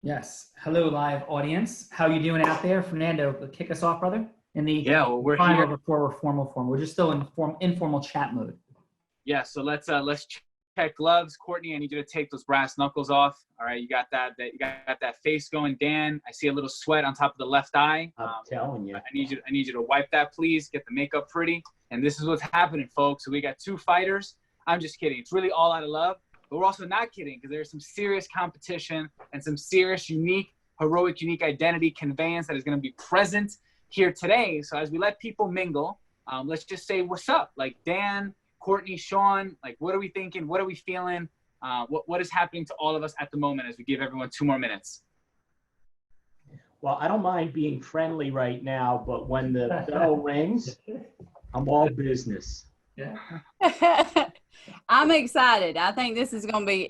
Yes. Hello, live audience. How you doing out there? Fernando, kick us off, brother. In the We're time here. before we're formal form. We're just still in informal chat mode. Yeah, so let's check gloves. Courtney, I need you to take those brass knuckles off. All right, you got that face going. Dan, I see a little sweat on top of the left eye. I'm telling you. I need you to wipe that, please. Get the makeup pretty. And this is what's happening, folks. So we got two fighters. I'm just kidding. It's really all out of love. But we're also not kidding because there's some serious competition and some serious, heroic, unique identity conveyance that is going to be present here today. So as we let people mingle, let's just say what's up. Like Dan, Courtney, Sean, like what are we thinking? What are we feeling? What is happening to all of us at the moment as we give everyone 2 more minutes? Well, I don't mind being friendly right now, but when the bell rings, I'm all business. Yeah. I'm excited. I think this is gonna be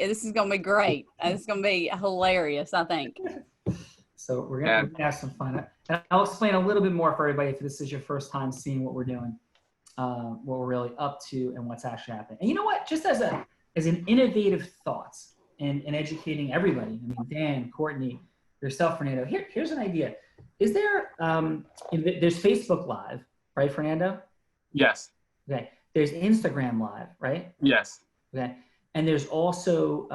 great. It's gonna be hilarious, I think. So we're gonna have some fun. And I'll explain a little bit more for everybody if this is your first time seeing what we're doing, what we're really up to, and what's actually happening. And you know what? Just as an innovative thought and educating everybody. I mean, Dan, Courtney, yourself, Fernando. Here's an idea. Is there there's Facebook Live, right, Fernando? Yes. Okay. There's Instagram Live, right? Yes. Okay. And there's also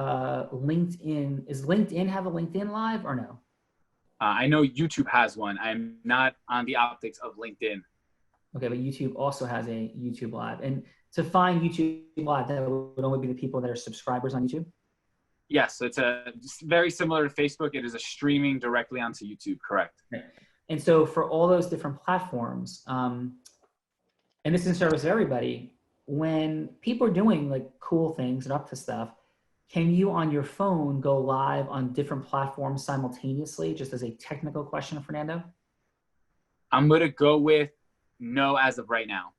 LinkedIn. Is LinkedIn have a LinkedIn Live or no? I know YouTube has one. I'm not on the optics of LinkedIn. Okay, but YouTube also has a YouTube Live. And to find YouTube Live, that would only be the people that are subscribers on YouTube? Yes, so it's very similar to Facebook. It is a streaming directly onto YouTube, correct? Right. And so for all those different platforms, and this is in service of everybody, when people are doing like cool things and up to stuff, can you on your phone go live on different platforms simultaneously, just as a technical question, Fernando? I'm going to go with no as of right now.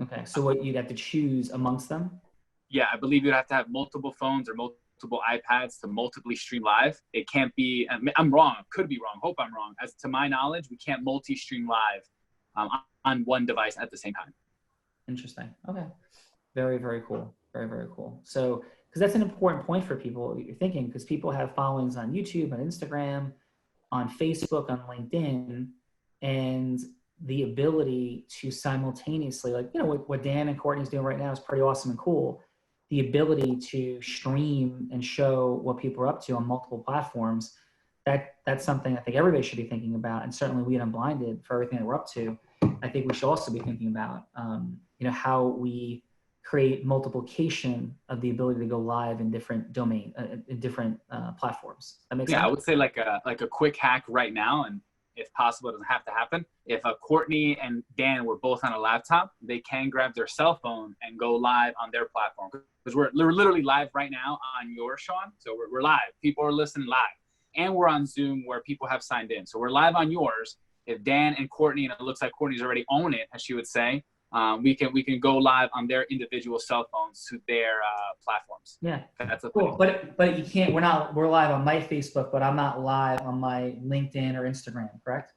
Okay, so what you'd have to choose amongst them? Yeah, I believe you'd have to have multiple phones or multiple iPads to multiply stream live. It can't be, I'm wrong, could be wrong, hope I'm wrong. As to my knowledge, we can't multi-stream live on one device at the same time. Interesting. Okay. Very, very cool. Very, very cool. So, because that's an important point for people, you're thinking, because people have followings on YouTube, on Instagram, on Facebook, on LinkedIn, and the ability to simultaneously, like, you know, what Dan and Courtney's doing right now is pretty awesome and cool. The ability to stream and show what people are up to on multiple platforms, that's something I think everybody should be thinking about. And certainly we at Unblinded, for everything that we're up to, I think we should also be thinking about, you know, how we create multiplication of the ability to go live in different platforms. That makes sense? I would say like a quick hack right now, and if possible, it doesn't have to happen. If Courtney and Dan were both on a laptop, they can grab their cell phone and go live on their platform. Because we're literally live right now on yours, Sean. So we're live. People are listening live. And we're on Zoom where people have signed in. So we're live on yours. If Dan and Courtney, and it looks like Courtney's already own it, as she would say, we can go live on their individual cell phones to their platforms. Yeah, that's a cool. But you can't. We're live on my Facebook, but I'm not live on my LinkedIn or Instagram, correct?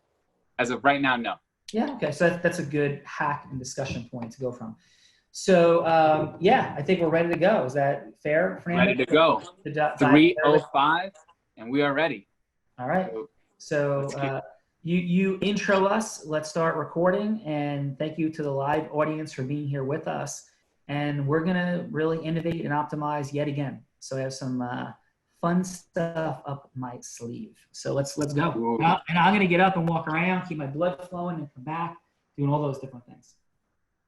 As of right now, no. Yeah. Okay. So that's a good hack and discussion point to go from. So yeah, I think we're ready to go. Is that fair, Fernando? Ready to go. 3:05, and we are ready. All right. So. You intro us, let's start recording, and thank you to the live audience for being here with us. And we're gonna really innovate and optimize yet again. So I have some fun stuff up my sleeve. So let's go. And I'm gonna get up and walk around, keep my blood flowing, and come back, doing all those different things.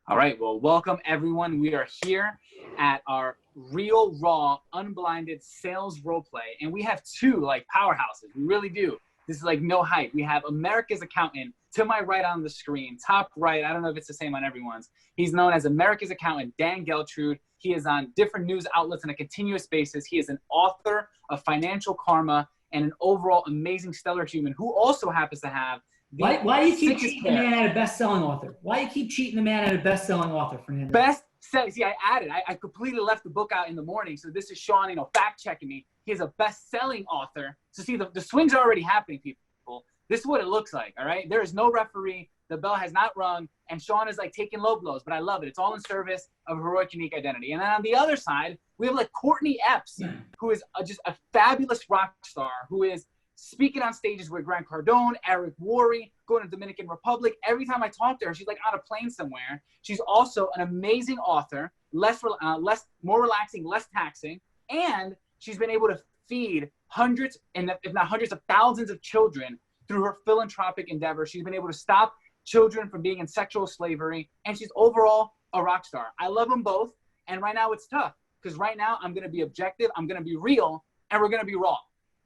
All right, well, welcome everyone. We are here at our real, raw, unblinded sales roleplay, and we have two like powerhouses, we really do. This is like no hype. We have America's Accountant to my right on the screen, top right. I don't know if it's the same on everyone's. He's known as America's Accountant, Dan Geltrude. He is on different news outlets on a continuous basis. He is an author of Financial Karma and an overall amazing stellar human who also happens to have Why do you keep cheating the man out of best-selling author? Why do you keep cheating the man out of best-selling author, Fernando? See, I added. I completely left the book out in the morning. So this is Sean, fact-checking me. He is a best-selling author. So see, the swings are already happening, people. This is what it looks like, all right? There is no referee. The bell has not rung, and Sean is like taking low blows, but I love it. It's all in service of heroic, unique identity. And then on the other side, we have like Courtney Epps, who is just a fabulous rock star, who is speaking on stages with Grant Cardone, Eric Worre, going to Dominican Republic. Every time I talk to her, she's like on a plane somewhere. She's also an amazing author, more relaxing, less taxing, and she's been able to feed hundreds, and if not hundreds of thousands of children through her philanthropic endeavor. She's been able to stop children from being in sexual slavery, and she's overall a rock star. I love them both, and right now it's tough because right now I'm going to be objective, I'm going to be real, and we're going to be raw,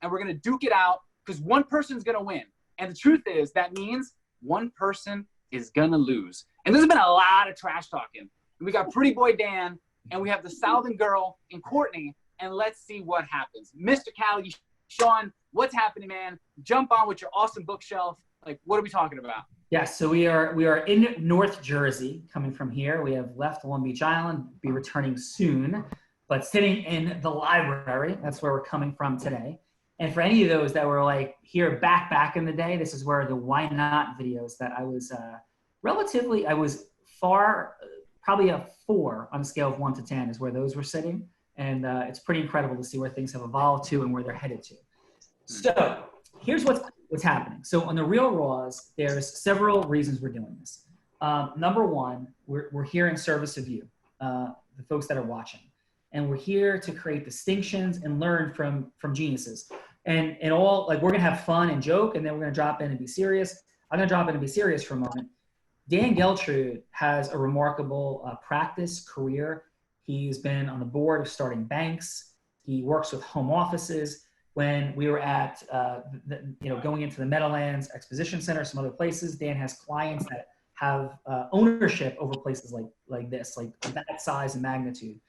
and we're going to duke it out because one person's going to win. And the truth is that means one person is going to lose. And there's been a lot of trash talking. And we got Pretty Boy Dan, and we have the Southern Girl in Courtney, and let's see what happens. Mr. Cali, Sean, what's happening, man? Jump on with your awesome bookshelf. Like, what are we talking about? Yes, so we are in North Jersey, coming from here. We have left Long Beach Island, be returning soon, but sitting in the library. That's where we're coming from today. And for any of those that were like here back in the day, this is where the Why Not videos that I was probably a 4 on a scale of 1 to 10 is where those were sitting. And it's pretty incredible to see where things have evolved to and where they're headed to. So here's what's happening. So on the Real Raws, there's several reasons we're doing this. Number one, we're here in service of you, the folks that are watching. And we're here to create distinctions and learn from geniuses. And all, like, we're gonna have fun and joke, and then we're gonna drop in and be serious. I'm gonna drop in and be serious for a moment. Dan Geltrude has a remarkable practice, career. He's been on the board of starting banks. He works with home offices. When we were at, going into the Meadowlands Exposition Center, some other places, Dan has clients that have ownership over places like this, like that size and magnitude.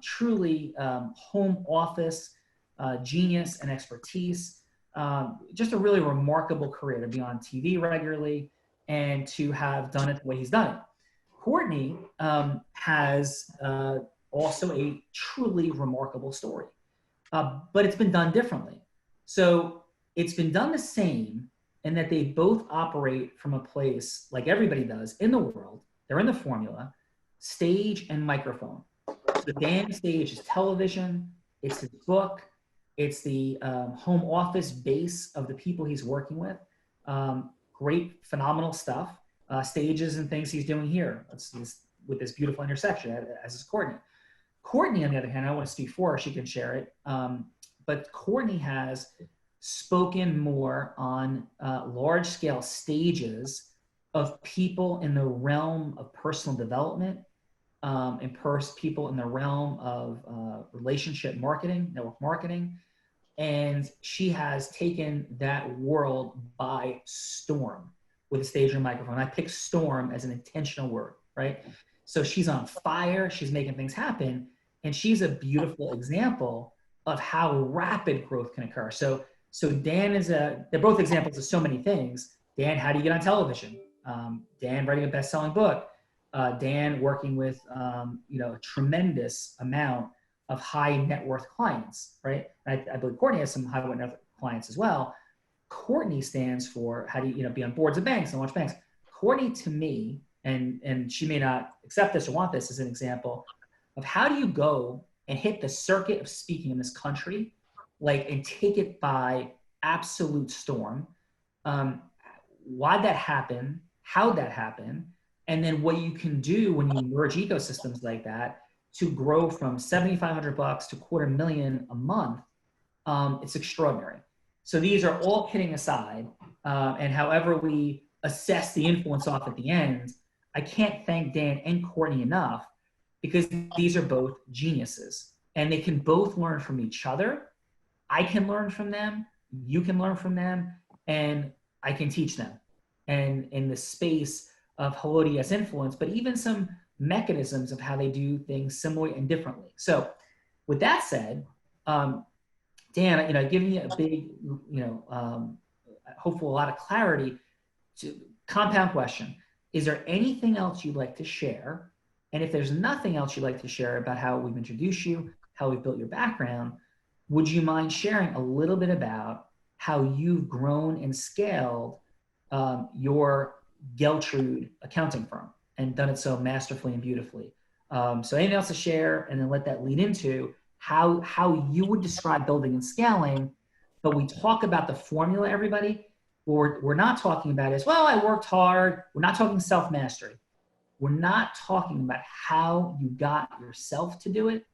Truly home office, genius and expertise. Just a really remarkable career to be on TV regularly and to have done it the way he's done it. Courtney has also a truly remarkable story, but it's been done differently. So it's been done the same in that they both operate from a place like everybody does in the world. They're in the formula, stage and microphone. So Dan's stage is television, it's his book, it's the home office base of the people he's working with. Great, phenomenal stuff. Stages and things he's doing here with this beautiful intersection, as is Courtney. Courtney, on the other hand, I want to speak for her, she can share it, but Courtney has spoken more on large-scale stages of people in the realm of personal development, and people in the realm of relationship marketing, network marketing, and she has taken that world by storm with a stage and microphone. I picked storm as an intentional word, right? So she's on fire, she's making things happen, and she's a beautiful example of how rapid growth can occur. So Dan they're both examples of so many things. Dan, how do you get on television? Dan writing a best-selling book. Dan working with a tremendous amount of high net worth clients, right? I believe Courtney has some high net worth clients as well. Courtney stands for how do you be on boards of banks and launch banks. Courtney, to me, and she may not accept this or want this as an example of how do you go and hit the circuit of speaking in this country, and take it by absolute storm. Why'd that happen? How'd that happen? And then what you can do when you merge ecosystems like that to grow from $7,500 to $250,000 a month, it's extraordinary. So these are all kidding aside, and however we assess the influence off at the end, I can't thank Dan and Courtney enough because these are both geniuses and they can both learn from each other. I can learn from them, you can learn from them, and I can teach them. And in the space of Helodius influence, but even some mechanisms of how they do things similarly and differently. So with that said, Dan, giving you a big, hopefully a lot of clarity to compound question. Is there anything else you'd like to share? And if there's nothing else you'd like to share about how we've introduced you, how we've built your background, would you mind sharing a little bit about how you've grown and scaled your Geltrude accounting firm and done it so masterfully and beautifully. So anything else to share, and then let that lead into how you would describe building and scaling. But we talk about the formula, everybody. What we're not talking about is, well, I worked hard. We're not talking self-mastery. We're not talking about how you got yourself to do it.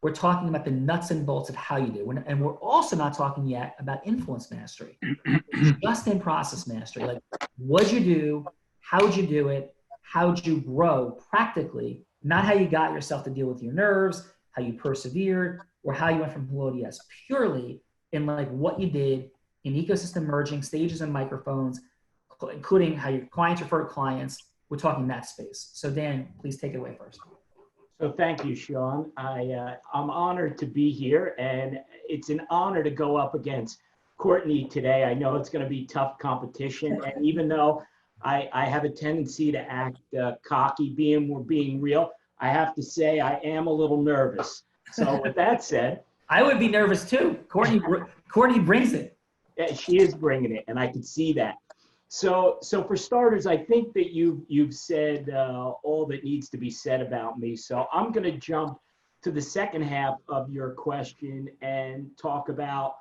We're talking about the nuts and bolts of how you do it. And we're also not talking yet about influence mastery, just in process mastery. Like, what'd you do? How'd you do it? How'd you grow practically? Not how you got yourself to deal with your nerves, how you persevered, or how you went from hello to yes. Purely in like what you did in ecosystem merging, stages and microphones, including how your clients refer to clients. We're talking that space. So Dan, please take it away first. So thank you, Sean. I'm honored to be here, and it's an honor to go up against Courtney today. I know it's going to be tough competition, and even though I have a tendency to act cocky, we're being real, I have to say I am a little nervous. So with that said, I would be nervous too. Courtney brings it. Yeah, she is bringing it, and I can see that. So for starters, I think that you've said all that needs to be said about me. So I'm going to jump to the second half of your question and talk about,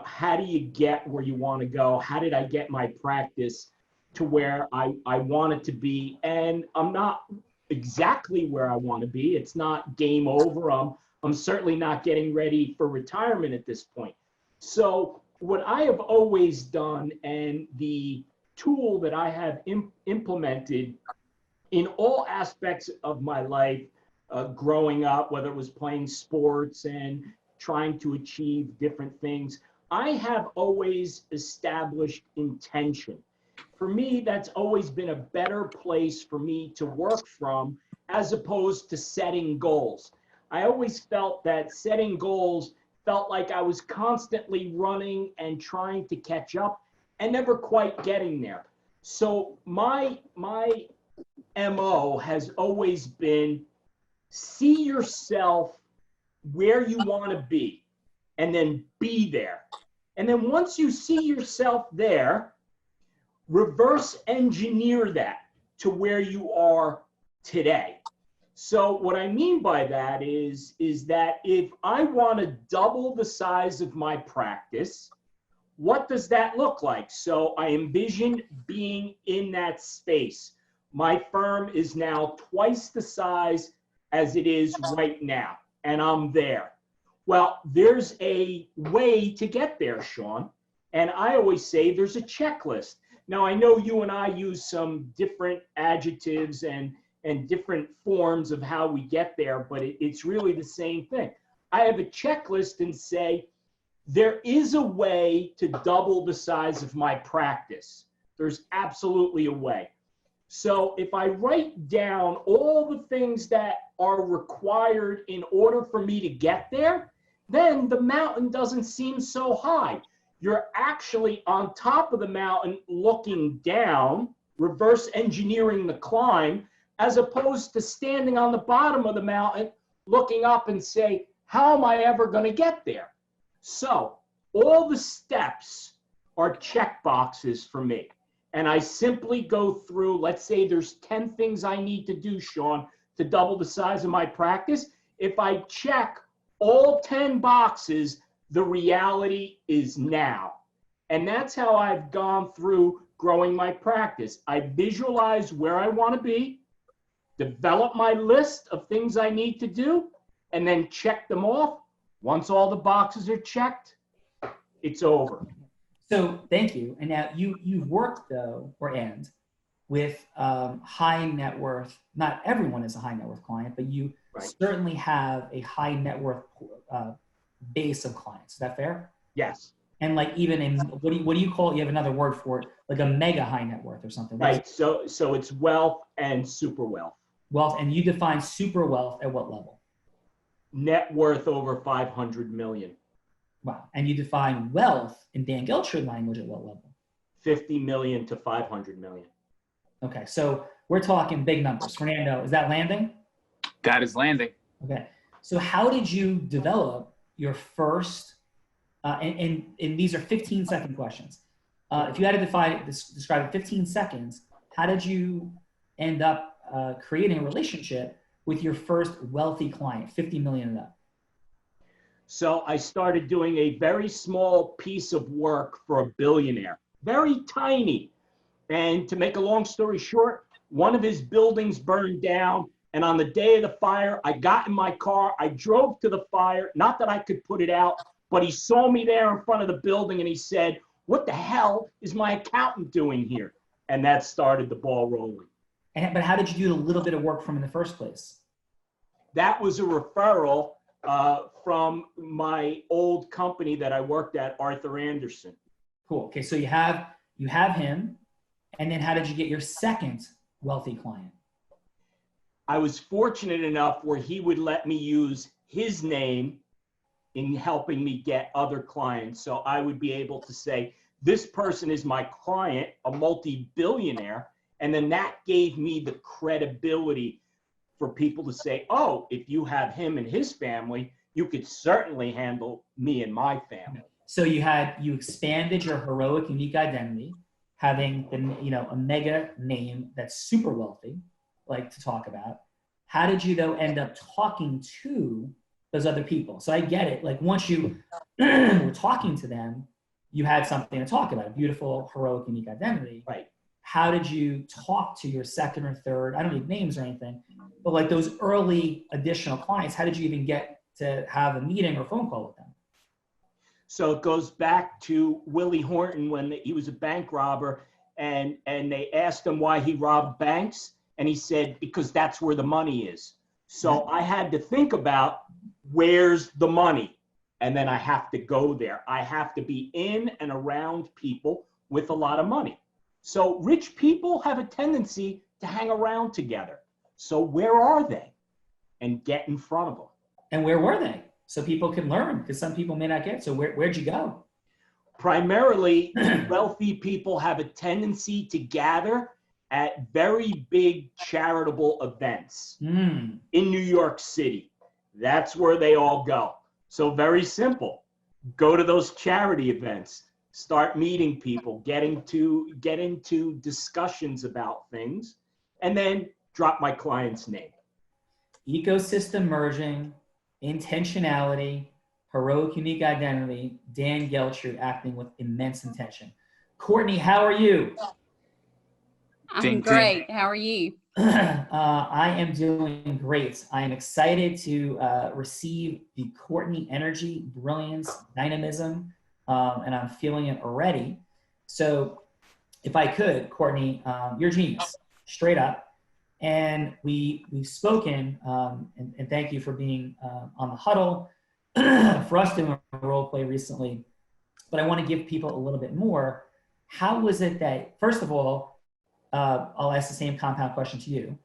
how do you get where you want to go? How did I get my practice to where I want it to be? And I'm not exactly where I want to be. It's not game over. I'm certainly not getting ready for retirement at this point. So what I have always done, and the tool that I have implemented in all aspects of my life, growing up, whether it was playing sports and trying to achieve different things, I have always established intention. For me, that's always been a better place for me to work from, as opposed to setting goals. I always felt that setting goals felt like I was constantly running and trying to catch up and never quite getting there. So my MO has always been, see yourself where you want to be and then be there. And then once you see yourself there, reverse engineer that to where you are today. So what I mean by that is that if I want to double the size of my practice, what does that look like? So I envision being in that space. My firm is now twice the size as it is right now, and I'm there. Well, there's a way to get there, Sean, and I always say there's a checklist. Now, I know you and I use some different adjectives and different forms of how we get there, but it's really the same thing. I have a checklist and say, there is a way to double the size of my practice. There's absolutely a way. So if I write down all the things that are required in order for me to get there, then the mountain doesn't seem so high. You're actually on top of the mountain looking down, reverse engineering the climb, as opposed to standing on the bottom of the mountain, looking up and say, how am I ever going to get there? So all the steps are check boxes for me. And I simply go through, let's say there's 10 things I need to do, Sean, to double the size of my practice. If I check all 10 boxes, the reality is now. And that's how I've gone through growing my practice. I visualize where I want to be, develop my list of things I need to do, and then check them off. Once all the boxes are checked, it's over. So thank you. And now you've worked though, with high net worth. Not everyone is a high net worth client, but you certainly have a high net worth base of clients. Is that fair? Yes. And like even in what do you call it? You have another word for it, like a mega high net worth or something. Right. So it's wealth and super wealth. Wealth, and you define super wealth at what level? Net worth over 500 million. Wow. And you define wealth in Dan Geltrude language at what level? 50 million to 500 million. Okay, so we're talking big numbers. Fernando, is that landing? That is landing. Okay. So how did you develop your first, and these are 15-second questions. If you had to describe in 15 seconds, how did you end up creating a relationship with your first wealthy client, 50 million and up? So I started doing a very small piece of work for a billionaire, very tiny. And to make a long story short, one of his buildings burned down. And on the day of the fire, I got in my car, I drove to the fire, not that I could put it out, but he saw me there in front of the building and he said, "What the hell is my accountant doing here?" And that started the ball rolling. But how did you do the little bit of work from in the first place? That was a referral from my old company that I worked at, Arthur Anderson. Cool. Okay, so you have him, and then how did you get your second wealthy client? I was fortunate enough where he would let me use his name in helping me get other clients. So I would be able to say, this person is my client, a multi-billionaire, and then that gave me the credibility for people to say, oh, if you have him and his family, you could certainly handle me and my family. So you expanded your heroic, unique identity, having a mega name that's super wealthy, like to talk about. How did you though end up talking to those other people? So I get it. Like once you were talking to them, you had something to talk about, a beautiful, heroic, unique identity. Right. How did you talk to your second or third, I don't need names or anything, but like those early additional clients, how did you even get to have a meeting or phone call with them? So it goes back to Willie Horton when he was a bank robber and they asked him why he robbed banks. And he said, because that's where the money is. So I had to think about where's the money? And then I have to go there. I have to be in and around people with a lot of money. So rich people have a tendency to hang around together. So where are they? And get in front of them. And where were they? So people can learn, because some people may not get. So where'd you go? Primarily, wealthy people have a tendency to gather at very big charitable events in New York City. That's where they all go. So very simple. Go to those charity events. Start meeting people, get into discussions about things, and then drop my client's name. Ecosystem merging, intentionality, heroic, unique identity, Dan Geltru acting with immense intention. Courtney, how are you? I'm great. How are you? I am doing great. I am excited to receive the Courtney energy, brilliance, dynamism, and I'm feeling it already. So if I could, Courtney, you're a genius, straight up. And we've spoken, and thank you for being on the huddle for us doing a role play recently. But I want to give people a little bit more. How was it that, first of all, I'll ask the same compound question to you.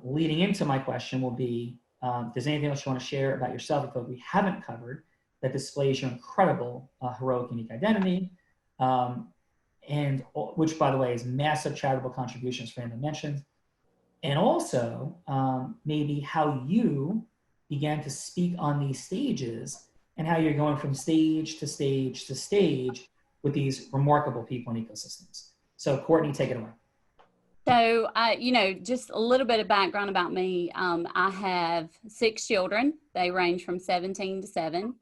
Leading into my question will be, if there's anything else you want to share about yourself that we haven't covered that displays your incredible heroic, unique identity, and which, by the way, is massive charitable contributions for him mentioned. And also maybe how you began to speak on these stages and how you're going from stage to stage to stage with these remarkable people and ecosystems. So Courtney, take it away. So, just a little bit of background about me. I have 6 children. They range from 17 to 7,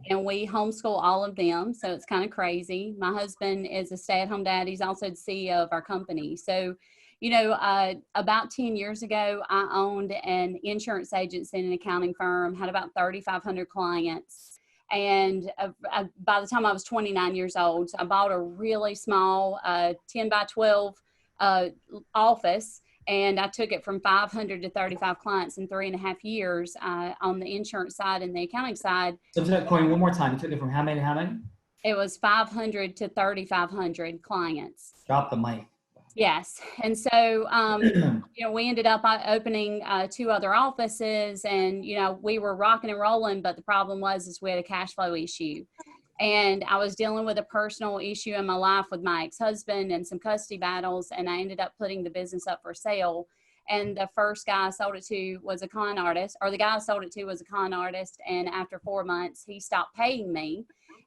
and we homeschool all of them. So it's kind of crazy. My husband is a stay-at-home dad. He's also the CEO of our company. So, about 10 years ago, I owned an insurance agency and an accounting firm, had about 3,500 clients. And by the time I was 29 years old, I bought a really small 10 by 12 office, and I took it from 500 to 35 clients in 3.5 years on the insurance side and the accounting side. So Courtney, one more time, you took it from how many to how many? It was 500 to 3,500 clients. Drop the mic. Yes. And so, we ended up opening 2 other offices, and, we were rocking and rolling, but the problem was we had a cash flow issue. And I was dealing with a personal issue in my life with my ex-husband and some custody battles, and I ended up putting the business up for sale. And the first guy I sold it to was a con artist, or the guy I sold it to was a con artist. And after 4 months, he stopped paying me,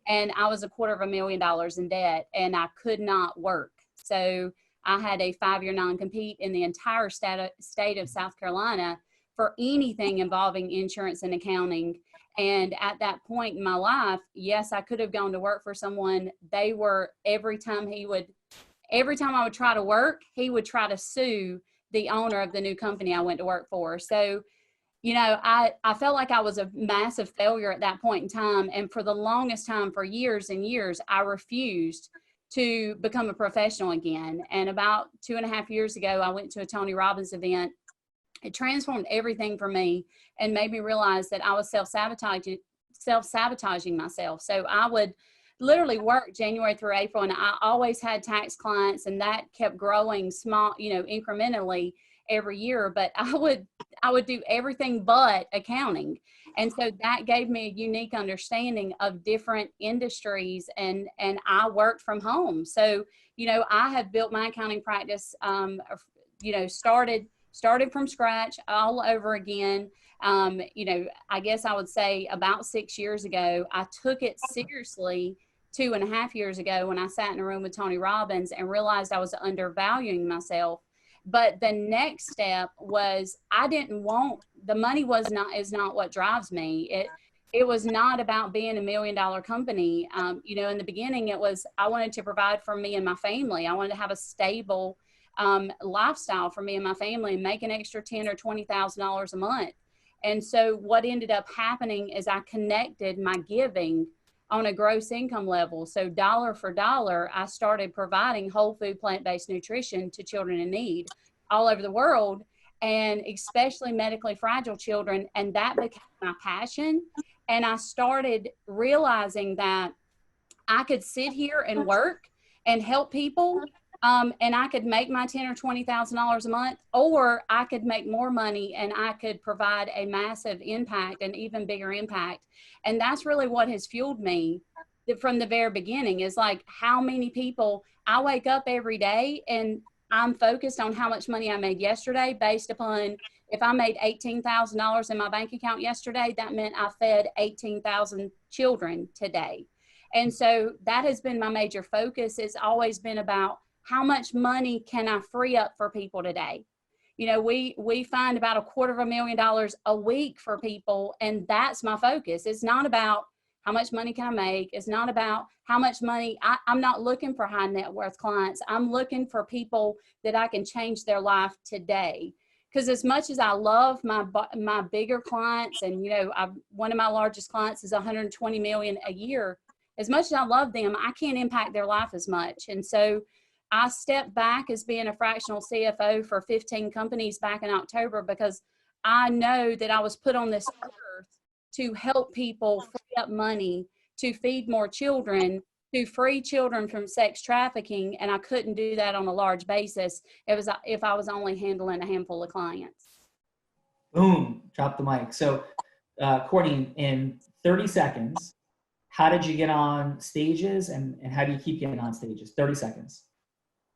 and I was $250,000 in debt, and I could not work. So I had a 5-year non-compete in the entire state of South Carolina for anything involving insurance and accounting. And at that point in my life, yes, I could have gone to work for someone. They were, every time I would try to work, he would try to sue the owner of the new company I went to work for. So, you know, I felt like I was a massive failure at that point in time. And for the longest time, for years and years, I refused to become a professional again. And about 2.5 years ago, I went to a Tony Robbins event. It transformed everything for me and made me realize that I was self-sabotaging myself. So I would literally work January through April, and I always had tax clients, and that kept growing small, you know, incrementally every year. But I would do everything but accounting. And so that gave me a unique understanding of different industries, and I worked from home. So, you know, I have built my accounting practice, you know, started from scratch all over again. You know, I guess I would say about 6 years ago, I took it seriously 2.5 years ago when I sat in a room with Tony Robbins and realized I was undervaluing myself. But the next step was, the money is not what drives me. It was not about being $1 million company. You know, in the beginning, it was, I wanted to provide for me and my family. I wanted to have a stable lifestyle for me and my family, and make an extra $10,000 or $20,000 a month. And so what ended up happening is I connected my giving on a gross income level. So dollar for dollar, I started providing whole food, plant-based nutrition to children in need all over the world, and especially medically fragile children. And that became my passion. And I started realizing that I could sit here and work and help people, and I could make my $10,000 or $20,000 a month, or I could make more money and I could provide a massive impact, an even bigger impact. And that's really what has fueled me from the very beginning, is like, how many people, I wake up every day and I'm focused on how much money I made yesterday, based upon, if I made $18,000 in my bank account yesterday, that meant I fed 18,000 children today. And so that has been my major focus. It's always been about, how much money can I free up for people today? You know, we find about $250,000 a week for people, and that's my focus. It's not about how much money can I make. It's not about how much money. I'm not looking for high net worth clients. I'm looking for people that I can change their life today. Because as much as I love my bigger clients, and, you know, one of my largest clients is $120 million a year. As much as I love them, I can't impact their life as much. And so I stepped back as being a fractional CFO for 15 companies back in October, because I know that I was put on this earth to help people free up money, to feed more children, to free children from sex trafficking. And I couldn't do that on a large basis if I was only handling a handful of clients. Boom, drop the mic. So Courtney, in 30 seconds, how did you get on stages, and how do you keep getting on stages? 30 seconds.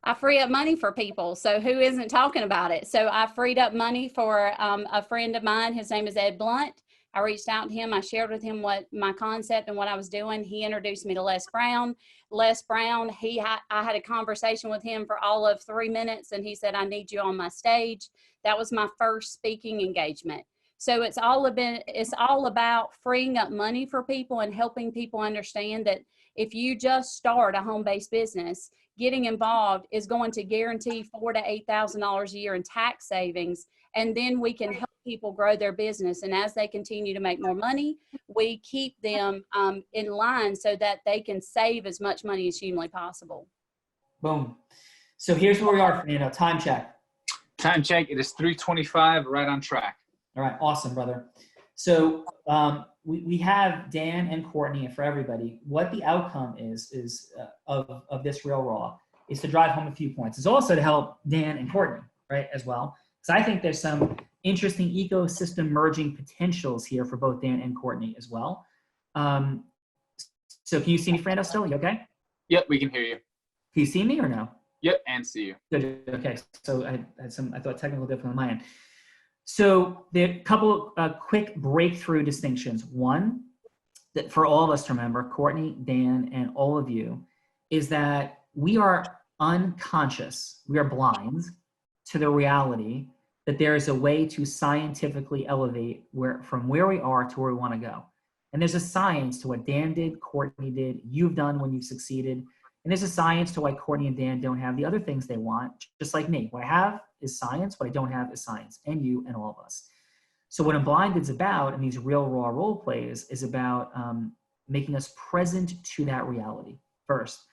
I free up money for people. So who isn't talking about it? So I freed up money for a friend of mine. His name is Ed Blunt. I reached out to him. I shared with him what my concept and what I was doing. He introduced me to Les Brown. Les Brown, I had a conversation with him for all of 3 minutes, and he said, I need you on my stage. That was my first speaking engagement. So it's all about freeing up money for people and helping people understand that if you just start a home-based business, getting involved is going to guarantee $4,000 to $8,000 a year in tax savings. And then we can help people grow their business. And as they continue to make more money, we keep them in line so that they can save as much money as humanly possible. Boom. So here's where we are, Fernando. Time check. Time check. It is 3:25, right on track. All right. Awesome, brother. So we have Dan and Courtney, and for everybody, what the outcome is of this Real Raw is to drive home a few points. It's also to help Dan and Courtney, right, as well. Because I think there's some interesting ecosystem merging potentials here for both Dan and Courtney as well. So can you see me, Fernando, still? You okay? Yep, we can hear you. Can you see me or no? Yep, and see you. Good. Okay. So I thought technical difficulty on my end. So there are a couple quick breakthrough distinctions. One, that for all of us to remember, Courtney, Dan, and all of you, is that we are unconscious, we are blind to the reality that there is a way to scientifically elevate from where we are to where we want to go. And there's a science to what Dan did, Courtney did, you've done when you've succeeded. And there's a science to why Courtney and Dan don't have the other things they want, just like me. What I have is science, what I don't have is science, and you and all of us. So what Unblinded is about, and these real raw role plays, is about making us present to that reality first,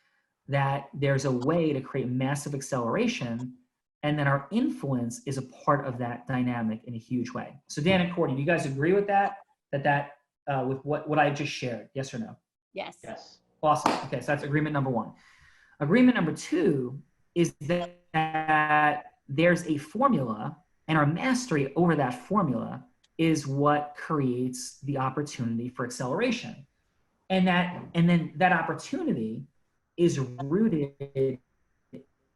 that there's a way to create massive acceleration, and then our influence is a part of that dynamic in a huge way. So Dan and Courtney, do you guys agree with that? With what I just shared, yes or no? Yes. Yes. Awesome. Okay, so that's agreement number one. Agreement number two is that there's a formula, and our mastery over that formula is what creates the opportunity for acceleration. And then that opportunity is rooted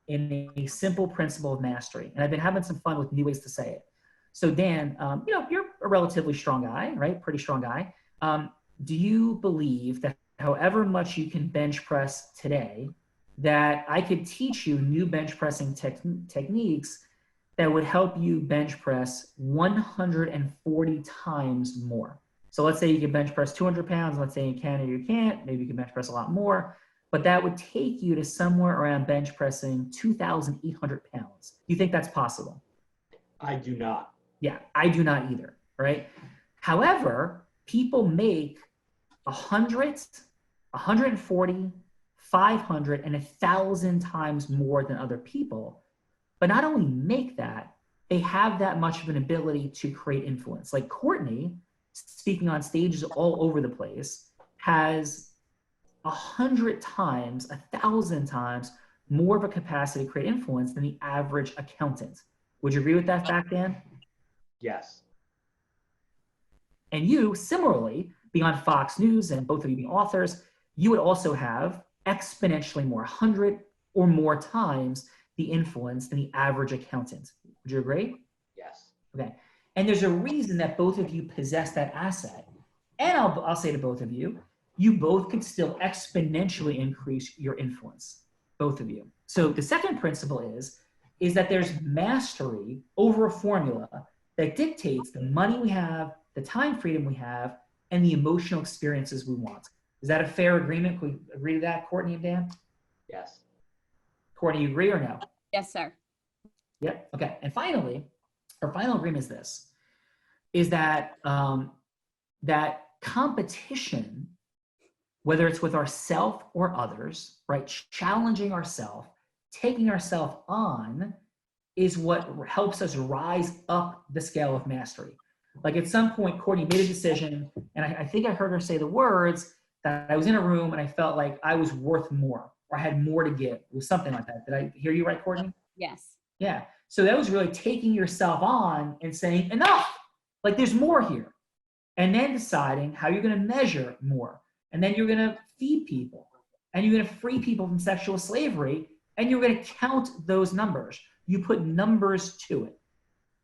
in a simple principle of mastery. And I've been having some fun with new ways to say it. So Dan, you're a relatively strong guy, right? Pretty strong guy. Do you believe that however much you can bench press today, that I could teach you new bench pressing techniques that would help you bench press 140 times more? So let's say you can bench press 200 pounds. Let's say you can or you can't. Maybe you can bench press a lot more. But that would take you to somewhere around bench pressing 2,800 pounds. Do you think that's possible? I do not. Yeah, I do not either, right? However, people make 100, 140, 500, and 1,000 times more than other people. But not only make that, they have that much of an ability to create influence. Like Courtney, speaking on stages all over the place, has 100 times, 1,000 times more of a capacity to create influence than the average accountant. Would you agree with that fact, Dan? Yes. And you, similarly, being on Fox News and both of you being authors, you would also have exponentially more, 100 or more times the influence than the average accountant. Would you agree? Yes. Okay. And there's a reason that both of you possess that asset. And I'll say to both of you, you both could still exponentially increase your influence, both of you. So the second principle is that there's mastery over a formula that dictates the money we have, the time freedom we have, and the emotional experiences we want. Is that a fair agreement? Can we agree to that, Courtney and Dan? Yes. Courtney, you agree or no? Yes, sir. Yep. Okay. And finally, our final agreement is this, is that that competition, whether it's with ourself or others, right? Challenging ourselves, taking ourselves on, is what helps us rise up the scale of mastery. Like at some point, Courtney made a decision, and I think I heard her say the words that I was in a room and I felt like I was worth more, or I had more to give. It was something like that. Did I hear you right, Courtney? Yes. Yeah. So that was really taking yourself on and saying, enough, like there's more here. And then deciding how you're going to measure more. And then you're going to feed people, and you're going to free people from sexual slavery, and you're going to count those numbers. You put numbers to it.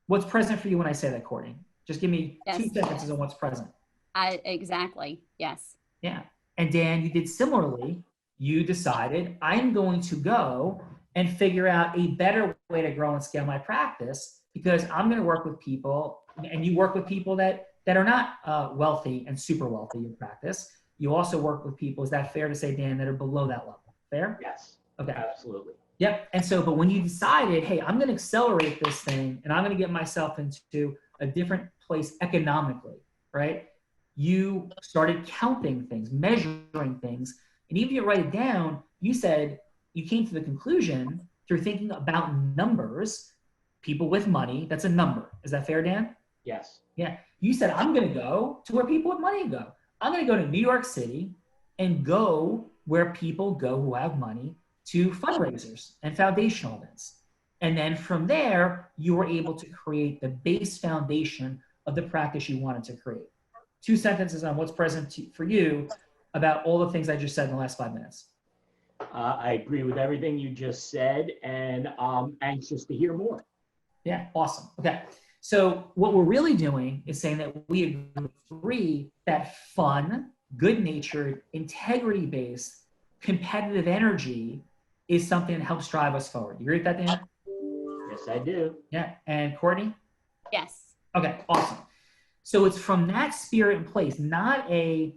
What's present for you when I say that, Courtney? Just give me 2 sentences on what's present. Exactly. Yes. Yeah. And Dan, you did similarly. You decided, I'm going to go and figure out a better way to grow and scale my practice, because I'm going to work with people, and you work with people that are not wealthy and super wealthy in practice. You also work with people, is that fair to say, Dan, that are below that level? Fair? Yes. Okay. Absolutely. Yep. And so, but when you decided, hey, I'm going to accelerate this thing and I'm going to get myself into a different place economically, right? You started counting things, measuring things. And even if you write it down, you said you came to the conclusion through thinking about numbers, people with money, that's a number. Is that fair, Dan? Yes. Yeah. You said, I'm going to go to where people with money go. I'm going to go to New York City and go where people go who have money to fundraisers and foundational events. And then from there, you were able to create the base foundation of the practice you wanted to create. 2 sentences on what's present for you about all the things I just said in the last 5 minutes. I agree with everything you just said, and I'm anxious to hear more. Yeah, awesome. Okay. So what we're really doing is saying that we agree that fun, good-natured, integrity-based, competitive energy is something that helps drive us forward. You agree with that, Dan? Yes, I do. Yeah. And Courtney? Yes. Okay, awesome. So it's from that spirit and place, not a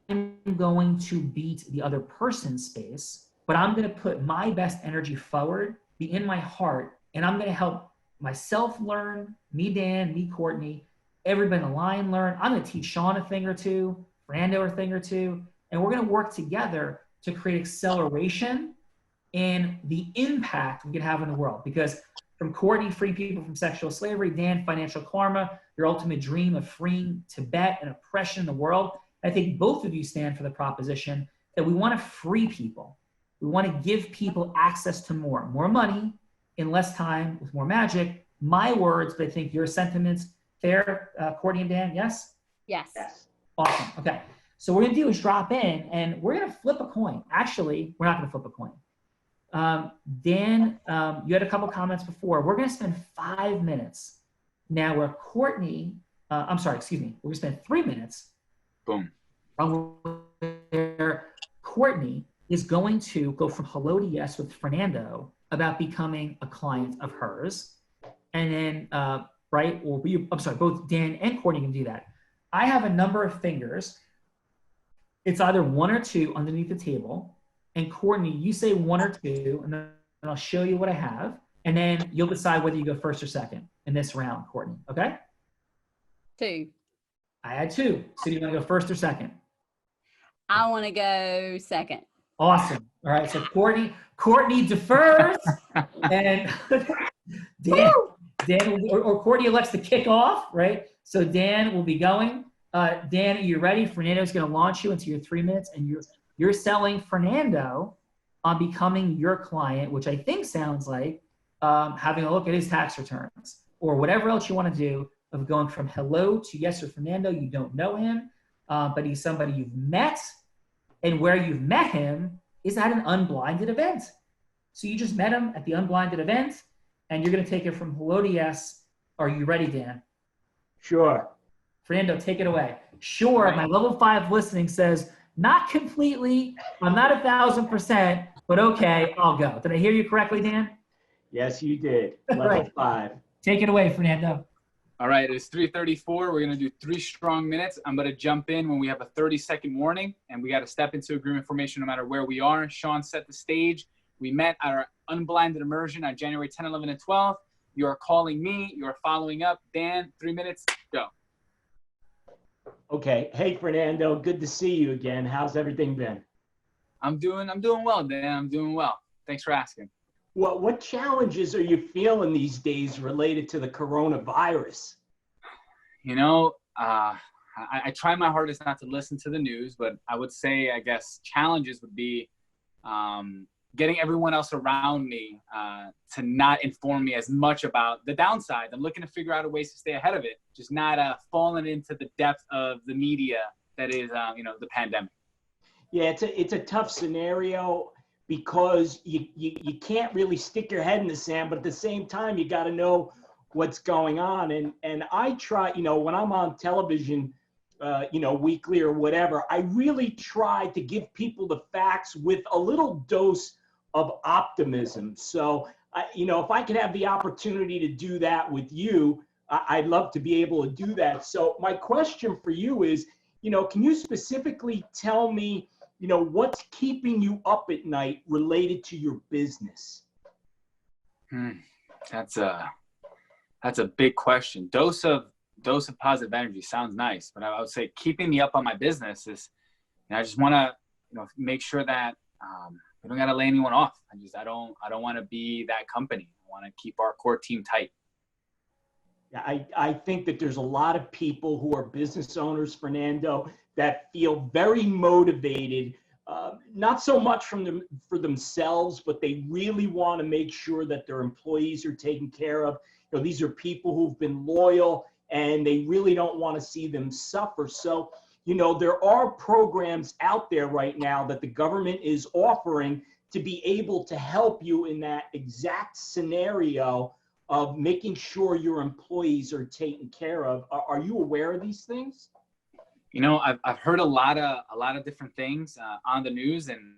I'm going to beat the other person's space, but I'm going to put my best energy forward, be in my heart, and I'm going to help myself learn, me, Dan, me, Courtney, everybody in the line learn. I'm going to teach Sean a thing or two, Fernando a thing or two, and we're going to work together to create acceleration in the impact we can have in the world. Because from Courtney, freeing people from sexual slavery, Dan, financial karma, your ultimate dream of freeing Tibet and oppression in the world, I think both of you stand for the proposition that we want to free people. We want to give people access to more money in less time with more magic. My words, but I think your sentiments, fair, Courtney and Dan, yes? Yes. Yes. Awesome, okay. So what we're gonna do is drop in and we're gonna flip a coin. Actually, we're not gonna flip a coin. Dan, you had a couple comments before. We're gonna spend 5 minutes now where Courtney, I'm sorry, excuse me. We're gonna spend 3 minutes. Boom. Where Courtney is going to go from hello to yes with Fernando about becoming a client of hers. And then, right, or I'm sorry, both Dan and Courtney can do that. I have a number of fingers. It's either 1 or 2 underneath the table. And Courtney, you say 1 or 2, and then I'll show you what I have. And then you'll decide whether you go first or second in this round, Courtney, okay? 2. I had 2. So do you want to go first or second? I want to go second. Awesome. All right, so Courtney defers, and Dan or Courtney elects to kick off, right? So Dan will be going. Dan, are you ready? Fernando's going to launch you into your 3 minutes, and you're selling Fernando on becoming your client, which I think sounds like having a look at his tax returns or whatever else you want to do of going from hello to yes or Fernando. You don't know him, but he's somebody you've met, and where you've met him is at an unblinded event. So you just met him at the unblinded event, and you're going to take it from hello to yes. Are you ready, Dan? Sure. Fernando, take it away. Sure, my level 5 listening says, not completely, I'm not 1,000%, but okay, I'll go. Did I hear you correctly, Dan? Yes, you did. Level Right. 5. Take it away, Fernando. All right, it's 3:34. We're going to do 3 strong minutes. I'm going to jump in when we have a 30-second warning, and we got to step into agreement formation no matter where we are. Sean set the stage. We met at our unblinded immersion on January 10, 11, and 12. You are calling me. You are following up. Dan, 3 minutes, go. Okay. Hey, Fernando. Good to see you again. How's everything been? I'm doing well, Dan. I'm doing well. Thanks for asking. What challenges are you feeling these days related to the coronavirus? You know, I try my hardest not to listen to the news, but I would say, I guess, challenges would be getting everyone else around me to not inform me as much about the downside. I'm looking to figure out ways to stay ahead of it, just not falling into the depth of the media that is, the pandemic. Yeah, it's a tough scenario because you can't really stick your head in the sand, but at the same time, you got to know what's going on. And I try, when I'm on television, weekly or whatever, I really try to give people the facts with a little dose of optimism. So, if I could have the opportunity to do that with you, I'd love to be able to do that. So my question for you is, can you specifically tell me, what's keeping you up at night related to your business? That's a big question. Dose of positive energy sounds nice, but I would say keeping me up on my business is, I just want to, make sure that we don't got to lay anyone off. I don't want to be that company. I want to keep our core team tight. Yeah, I think that there's a lot of people who are business owners, Fernando, that feel very motivated, not so much for themselves, but they really want to make sure that their employees are taken care of. These are people who've been loyal and they really don't want to see them suffer. So, there are programs out there right now that the government is offering to be able to help you in that exact scenario of making sure your employees are taken care of. Are you aware of these things? You know, I've heard a lot of different things on the news, and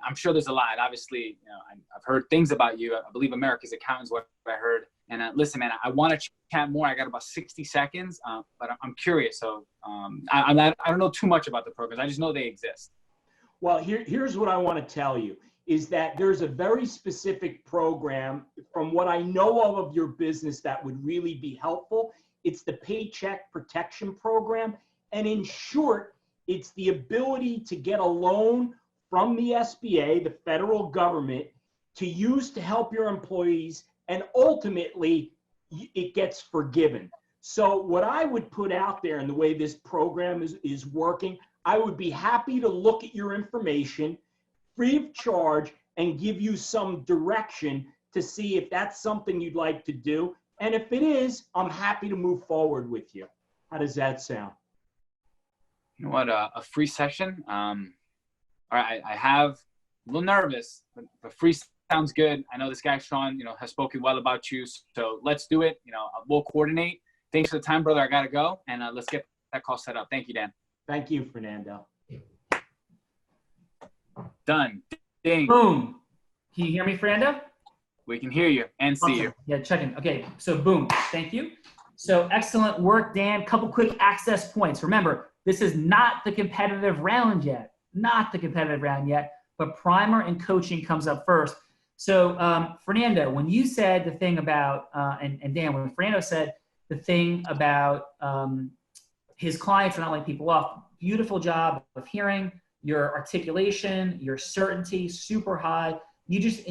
I'm sure there's a lot. Obviously, you know, I've heard things about you. I believe America's Accountants, what I heard. And listen, man, I want to chat more. I got about 60 seconds, but I'm curious. So I don't know too much about the programs. I just know they exist. Well, here's what I want to tell you is that there's a very specific program from what I know of your business that would really be helpful. It's the Paycheck Protection Program. And in short, it's the ability to get a loan from the SBA, the federal government, to use to help your employees, and ultimately it gets forgiven. So what I would put out there in the way this program is working, I would be happy to look at your information free of charge and give you some direction to see if that's something you'd like to do. And if it is, I'm happy to move forward with you. How does that sound? You know what, a free session. All right, I have a little nervous, but free sounds good. I know this guy, Sean, you know, has spoken well about you. So let's do it. You know, we'll coordinate. Thanks for the time, brother. I got to go. And let's get that call set up. Thank you, Dan. Thank you, Fernando. Done. Ding. Boom. Can you hear me, Fernando? We can hear you and see you. Yeah, checking. Okay, so boom. Thank you. So excellent work, Dan. Couple quick access points. Remember, this is not the competitive round yet. Not the competitive round yet, but primer and coaching comes up first. So Fernando, when you said the thing about, and Dan, when Fernando said the thing about his clients are not letting people off, beautiful job of hearing, your articulation, your certainty, super high. You just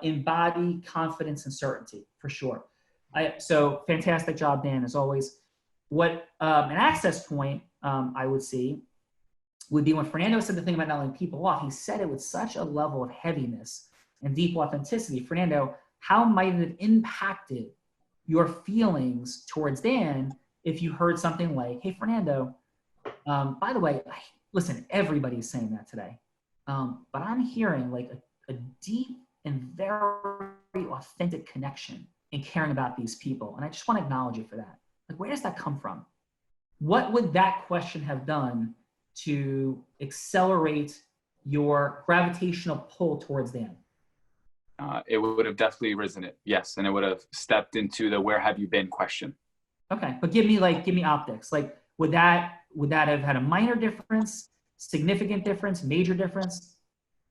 embody confidence and certainty for sure. So fantastic job, Dan, as always. What an access point I would see would be when Fernando said the thing about not letting people off, he said it with such a level of heaviness and deep authenticity. Fernando, how might it have impacted your feelings towards Dan if you heard something like, hey, Fernando, by the way, listen, everybody's saying that today, but I'm hearing like a deep and very authentic connection in caring about these people. And I just want to acknowledge you for that. Like, where does that come from? What would that question have done to accelerate your gravitational pull towards Dan? It would have definitely risen it, yes. And it would have stepped into the where have you been question. Okay, but give me optics. Like, would that have had a minor difference, significant difference, major difference?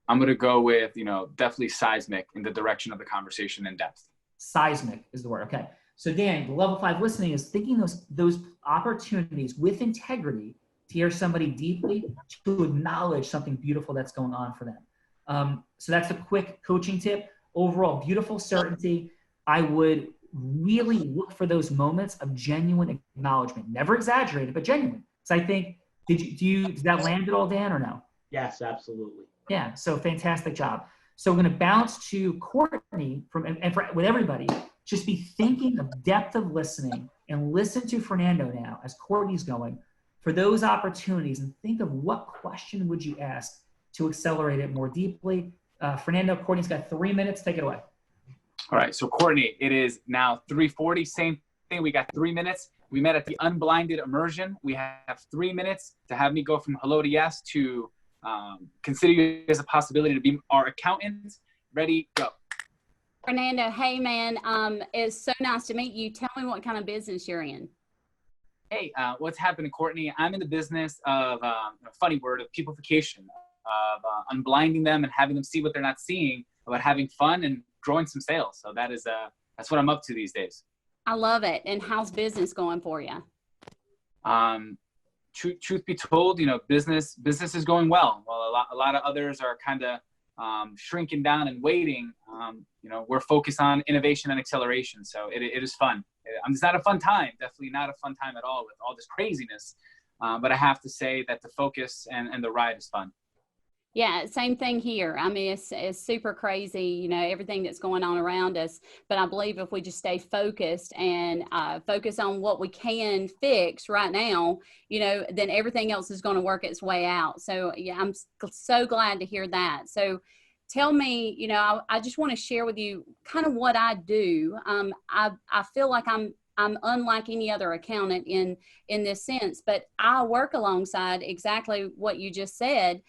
I'm going to go with, you know, definitely seismic in the direction of the conversation in depth. Seismic is the word. Okay. So Dan, the level 5 listening is thinking those opportunities with integrity to hear somebody deeply, to acknowledge something beautiful that's going on for them. So that's a quick coaching tip. Overall, beautiful certainty. I would really look for those moments of genuine acknowledgement. Never exaggerated, but genuine. So I think, did that land it all, Dan, or no? Yes, absolutely. Yeah, so fantastic job. So we're going to bounce to Courtney with everybody. Just be thinking of depth of listening and listen to Fernando now as Courtney's going for those opportunities, and think of what question would you ask to accelerate it more deeply. Fernando, Courtney's got 3 minutes. Take it away. All right, so Courtney, it is now 3:40. Same thing. We got 3 minutes. We met at the Unblinded Immersion. We have 3 minutes to have me go from hello to yes to consider you as a possibility to be our accountant. Ready, go. Fernando, hey man, it's so nice to meet you. Tell me what kind of business you're in. Hey, what's happening, Courtney? I'm in the business of, a funny word, of peopleification, of unblinding them and having them see what they're not seeing, about having fun and growing some sales. So that's what I'm up to these days. I love it. And how's business going for you? Truth be told, you know, business is going well. While a lot of others are kind of shrinking down and waiting, you know, we're focused on innovation and acceleration. So it is fun. It's not a fun time, definitely not a fun time at all with all this craziness. But I have to say that the focus and the ride is fun. Yeah, same thing here. I mean, it's super crazy, you know, everything that's going on around us. But I believe if we just stay focused and focus on what we can fix right now, you know, then everything else is going to work its way out. So yeah, I'm so glad to hear that. So tell me, you know, I just want to share with you kind of what I do. I feel like I'm I'm unlike any other accountant in this sense, but I work alongside exactly what you just said,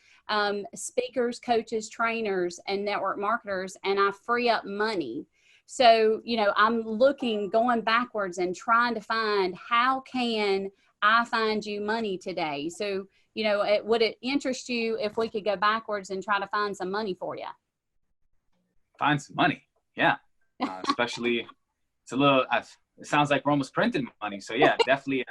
speakers, coaches, trainers, and network marketers, and I free up money. So, you know, I'm going backwards and trying to find, how can I find you money today? So, you know, would it interest you if we could go backwards and try to find some money for you? Find some money. Yeah. Especially, it's a little, it sounds like we're almost printing money. So yeah, definitely.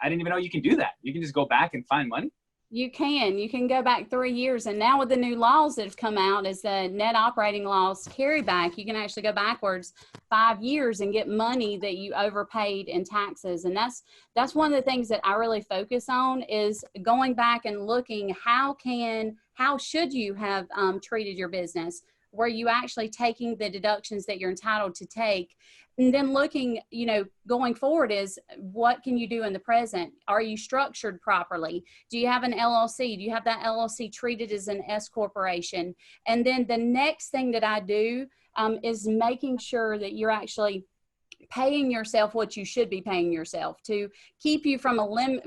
I didn't even know you can do that. You can just go back and find money. You can go back 3 years. And now with the new laws that have come out, as the net operating laws carry back, you can actually go backwards 5 years and get money that you overpaid in taxes. And that's one of the things that I really focus on, is going back and looking, how should you have treated your business? Were you actually taking the deductions that you're entitled to take? And then looking, you know, going forward, is what can you do in the present? Are you structured properly? Do you have an LLC? Do you have that LLC treated as an S corporation? And then the next thing that I do is making sure that you're actually paying yourself what you should be paying yourself, to keep you from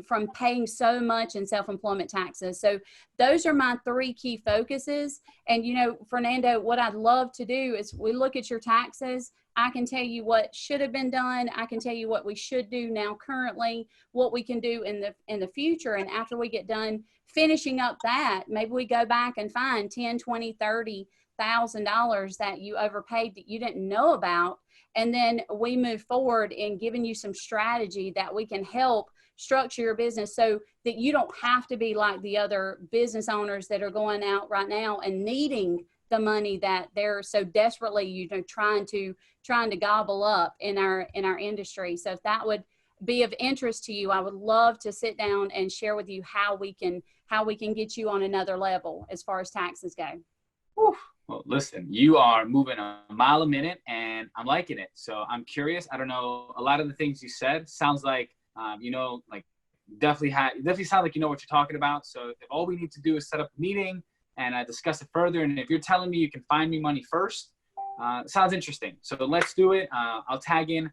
from paying so much in self-employment taxes. So those are my 3 key focuses. And, you know, Fernando, what I'd love to do is, we look at your taxes. I can tell you what should have been done. I can tell you what we should do now currently, what we can do in the future. And after we get done finishing up that, maybe we go back and find $10, $20, $30,000 that you overpaid that you didn't know about. And then we move forward in giving you some strategy that we can help structure your business, so that you don't have to be like the other business owners that are going out right now and needing the money that they're so desperately, you know, trying to gobble up in our industry. So if that would be of interest to you, I would love to sit down and share with you how we can get you on another level as far as taxes go. Whew. Well, listen, you are moving a mile a minute, and I'm liking it. So I'm curious. I don't know, a lot of the things you said sounds like, you know, like definitely sound like you know what you're talking about. So if all we need to do is set up a meeting and discuss it further, and if you're telling me you can find me money first, sounds interesting. So let's do it. I'll tag in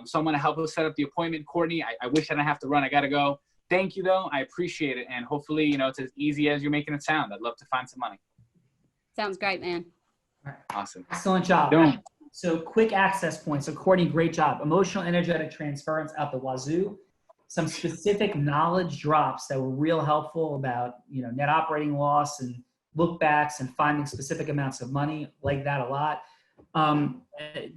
someone to help us set up the appointment. Courtney, I wish I didn't have to run. I got to go. Thank you, though. I appreciate it. And hopefully, you know, it's as easy as you're making it sound. I'd love to find some money. Sounds great, man. All right. Awesome. Excellent job. Boom. So quick access points. So Courtney, great job. Emotional, energetic transference out the wazoo. Some specific knowledge drops that were real helpful about, you know, net operating loss and look backs and finding specific amounts of money. Like that a lot.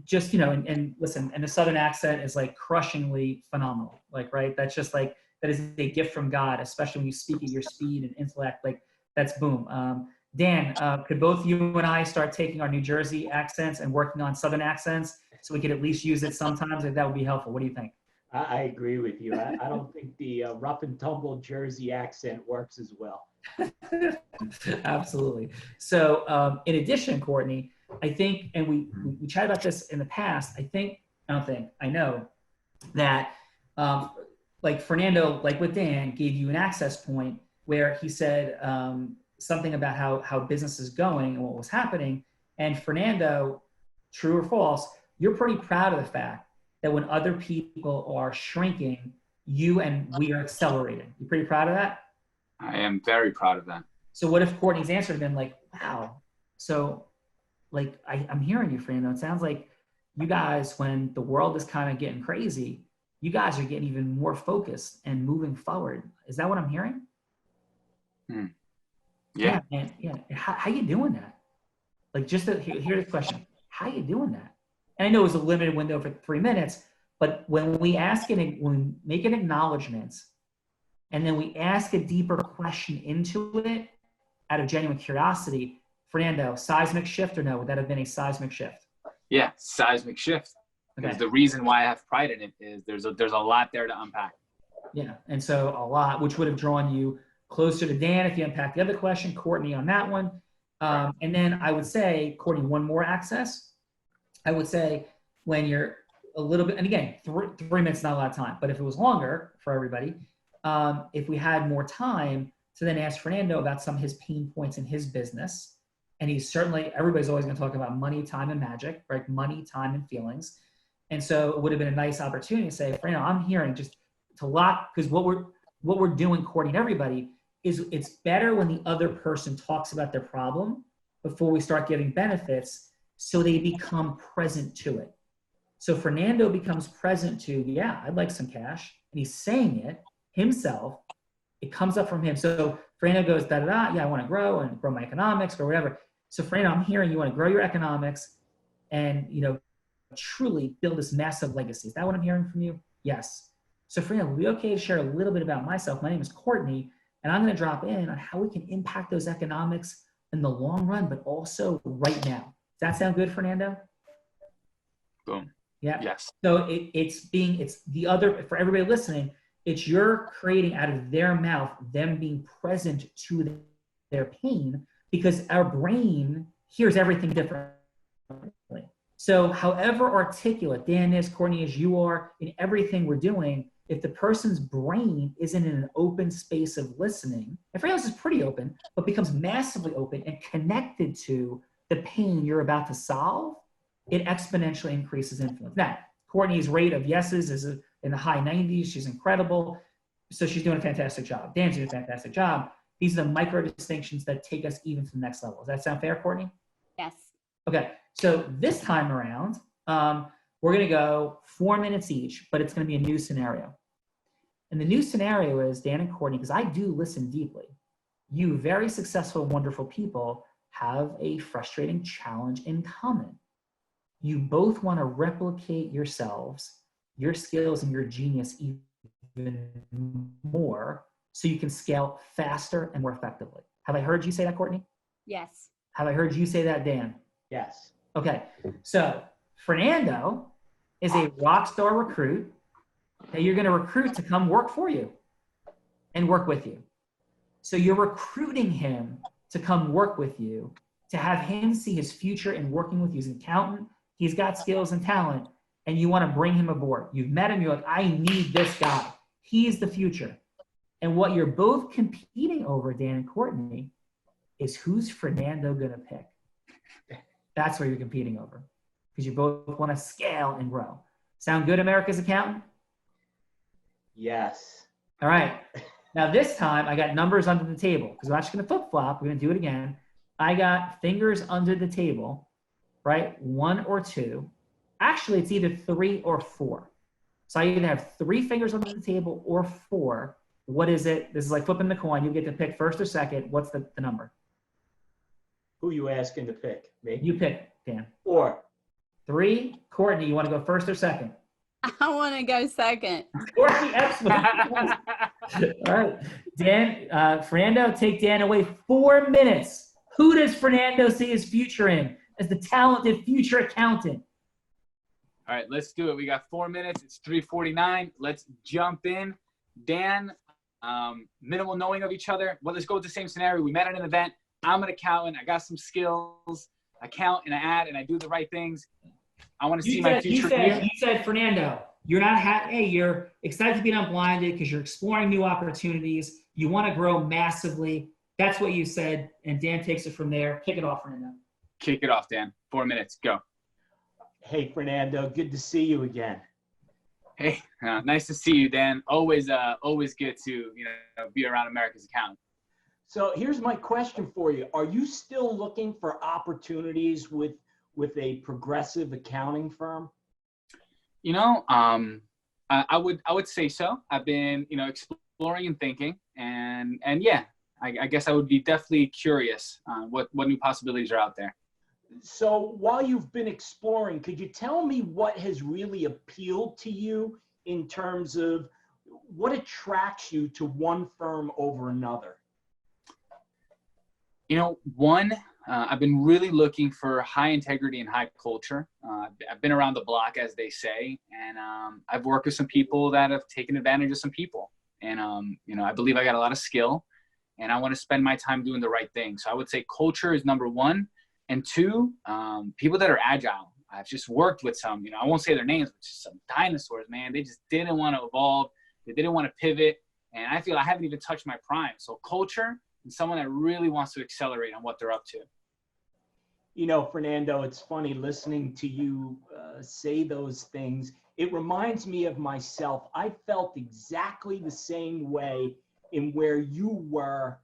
Just, you know, and listen, and the Southern accent is like crushingly phenomenal. Like, right. That's just like, that is a gift from God, especially when you speak at your speed and intellect. Like, that's boom. Dan, could both you and I start taking our New Jersey accents and working on Southern accents so we could at least use it sometimes? If that would be helpful. What do you think? I agree with you. I don't think the rough and tumble Jersey accent works as well. Absolutely. So in addition, Courtney, I think, and we chatted about this in the past, I know that like Fernando, like with Dan, gave you an access point where he said something about how business is going and what was happening. And Fernando, true or false, you're pretty proud of the fact that when other people are shrinking, you and we are accelerating. You pretty proud of that? I am very proud of that. So what if Courtney's answer had been like, wow, so like I'm hearing you, Fernando. It sounds like you guys, when the world is kind of getting crazy, you guys are getting even more focused and moving forward. Is that what I'm hearing? Yeah. Man, yeah. How you doing that? Like, just to hear the question, how you doing that? And I know it was a limited window for 3 minutes, but when we when we make an acknowledgement and then we ask a deeper question into it out of genuine curiosity, Fernando, seismic shift or no? Would that have been a seismic shift? Yeah, seismic shift. Because the reason why I have pride in it is there's a lot there to unpack. Yeah, and so a lot, which would have drawn you closer to Dan if you unpack the other question, Courtney on that one. And then I would say, Courtney, one more access. I would say when you're a little bit, and again, 3 minutes, not a lot of time, but if it was longer for everybody, if we had more time to then ask Fernando about some of his pain points in his business. And he's certainly, everybody's always going to talk about money, time, and magic, right? Money, time, and feelings. And so it would have been a nice opportunity to say, Fernando, I'm hearing just to lock, because what we're doing, Courtney and everybody, is it's better when the other person talks about their problem before we start giving benefits, so they become present to it. So Fernando becomes present to, yeah, I'd like some cash, and he's saying it himself. It comes up from him. So Fernando goes, da da da, yeah, I want to grow and grow my economics or whatever. So Fernando, I'm hearing you want to grow your economics and, you know, truly build this massive legacy. Is that what I'm hearing from you? Yes. So Fernando, would it be okay to share a little bit about myself? My name is Courtney, and I'm going to drop in on how we can impact those economics in the long run, but also right now. Does that sound good, Fernando? Boom. Yeah. Yes. So it's the other, for everybody listening, it's you're creating out of their mouth, them being present to their pain, because our brain hears everything differently. So however articulate Dan is, Courtney is, you are in everything we're doing, if the person's brain isn't in an open space of listening, everyone else is pretty open, but becomes massively open and connected to the pain you're about to solve, it exponentially increases influence. Now, Courtney's rate of yeses is in the high 90s. She's incredible. So she's doing a fantastic job. Dan's doing a fantastic job. These are the micro distinctions that take us even to the next level. Does that sound fair, Courtney? Yes. Okay. So this time around, we're going to go 4 minutes each, but it's going to be a new scenario. And the new scenario is Dan and Courtney, because I do listen deeply. You very successful, wonderful people have a frustrating challenge in common. You both want to replicate yourselves, your skills and your genius even more so you can scale faster and more effectively. Have I heard you say that, Courtney? Yes. Have I heard you say that, Dan? Yes. Okay, so Fernando is a rock star recruit that you're going to recruit to come work for you and work with you. So you're recruiting him to come work with you, to have him see his future in working with you as an accountant. He's got skills and talent, and you want to bring him aboard. You've met him, you're like, I need this guy. He's the future. And what you're both competing over, Dan and Courtney, is who's Fernando going to pick. That's what you're competing over, because you both want to scale and grow. Sound good, America's Accountant? Yes. All right. Now this time I got numbers under the table, because we're not just going to flip-flop. We're going to do it again. I got fingers under the table, right? 1 or 2. Actually, it's either 3 or 4. So I either have 3 fingers under the table or 4. What is it? This is like flipping the coin. You get to pick first or second. What's the number? Who you asking to pick? Me? You pick, Dan. 4. 3. Courtney, you want to go first or second? I want to go second. Courtney, excellent. All right. Dan, Fernando, take Dan away 4 minutes. Who does Fernando see his future in as the talented future accountant? All right, let's do it. We got 4 minutes. It's 3:49. Let's jump in. Dan, minimal knowing of each other. Well, let's go with the same scenario. We met at an event. I'm an accountant. I got some skills. I count and I add and I do the right things. I want to see my future. You said, Fernando, you're not hey, you're excited to be unblinded because you're exploring new opportunities. You want to grow massively. That's what you said. And Dan takes it from there. Kick it off, Fernando. Kick it off, Dan. 4 minutes. Go. Hey, Fernando. Good to see you again. Hey, nice to see you, Dan. Always good to be around America's Accountant. So here's my question for you. Are you still looking for opportunities with a progressive accounting firm? I would say so. I've been, exploring and thinking, and yeah, I guess I would be definitely curious what new possibilities are out there. So while you've been exploring, could you tell me what has really appealed to you in terms of what attracts you to one firm over another? I've been really looking for high integrity and high culture. I've been around the block, as they say, and I've worked with some people that have taken advantage of some people. And, I believe I got a lot of skill, and I want to spend my time doing the right thing. So I would say culture is number 1. And 2, people that are agile. I've just worked with some, I won't say their names, but just some dinosaurs, man. They just didn't want to evolve. They didn't want to pivot. And I feel I haven't even touched my prime. So culture and someone that really wants to accelerate on what they're up to. You know, Fernando, it's funny listening to you say those things. It reminds me of myself. I felt exactly the same way in where you were,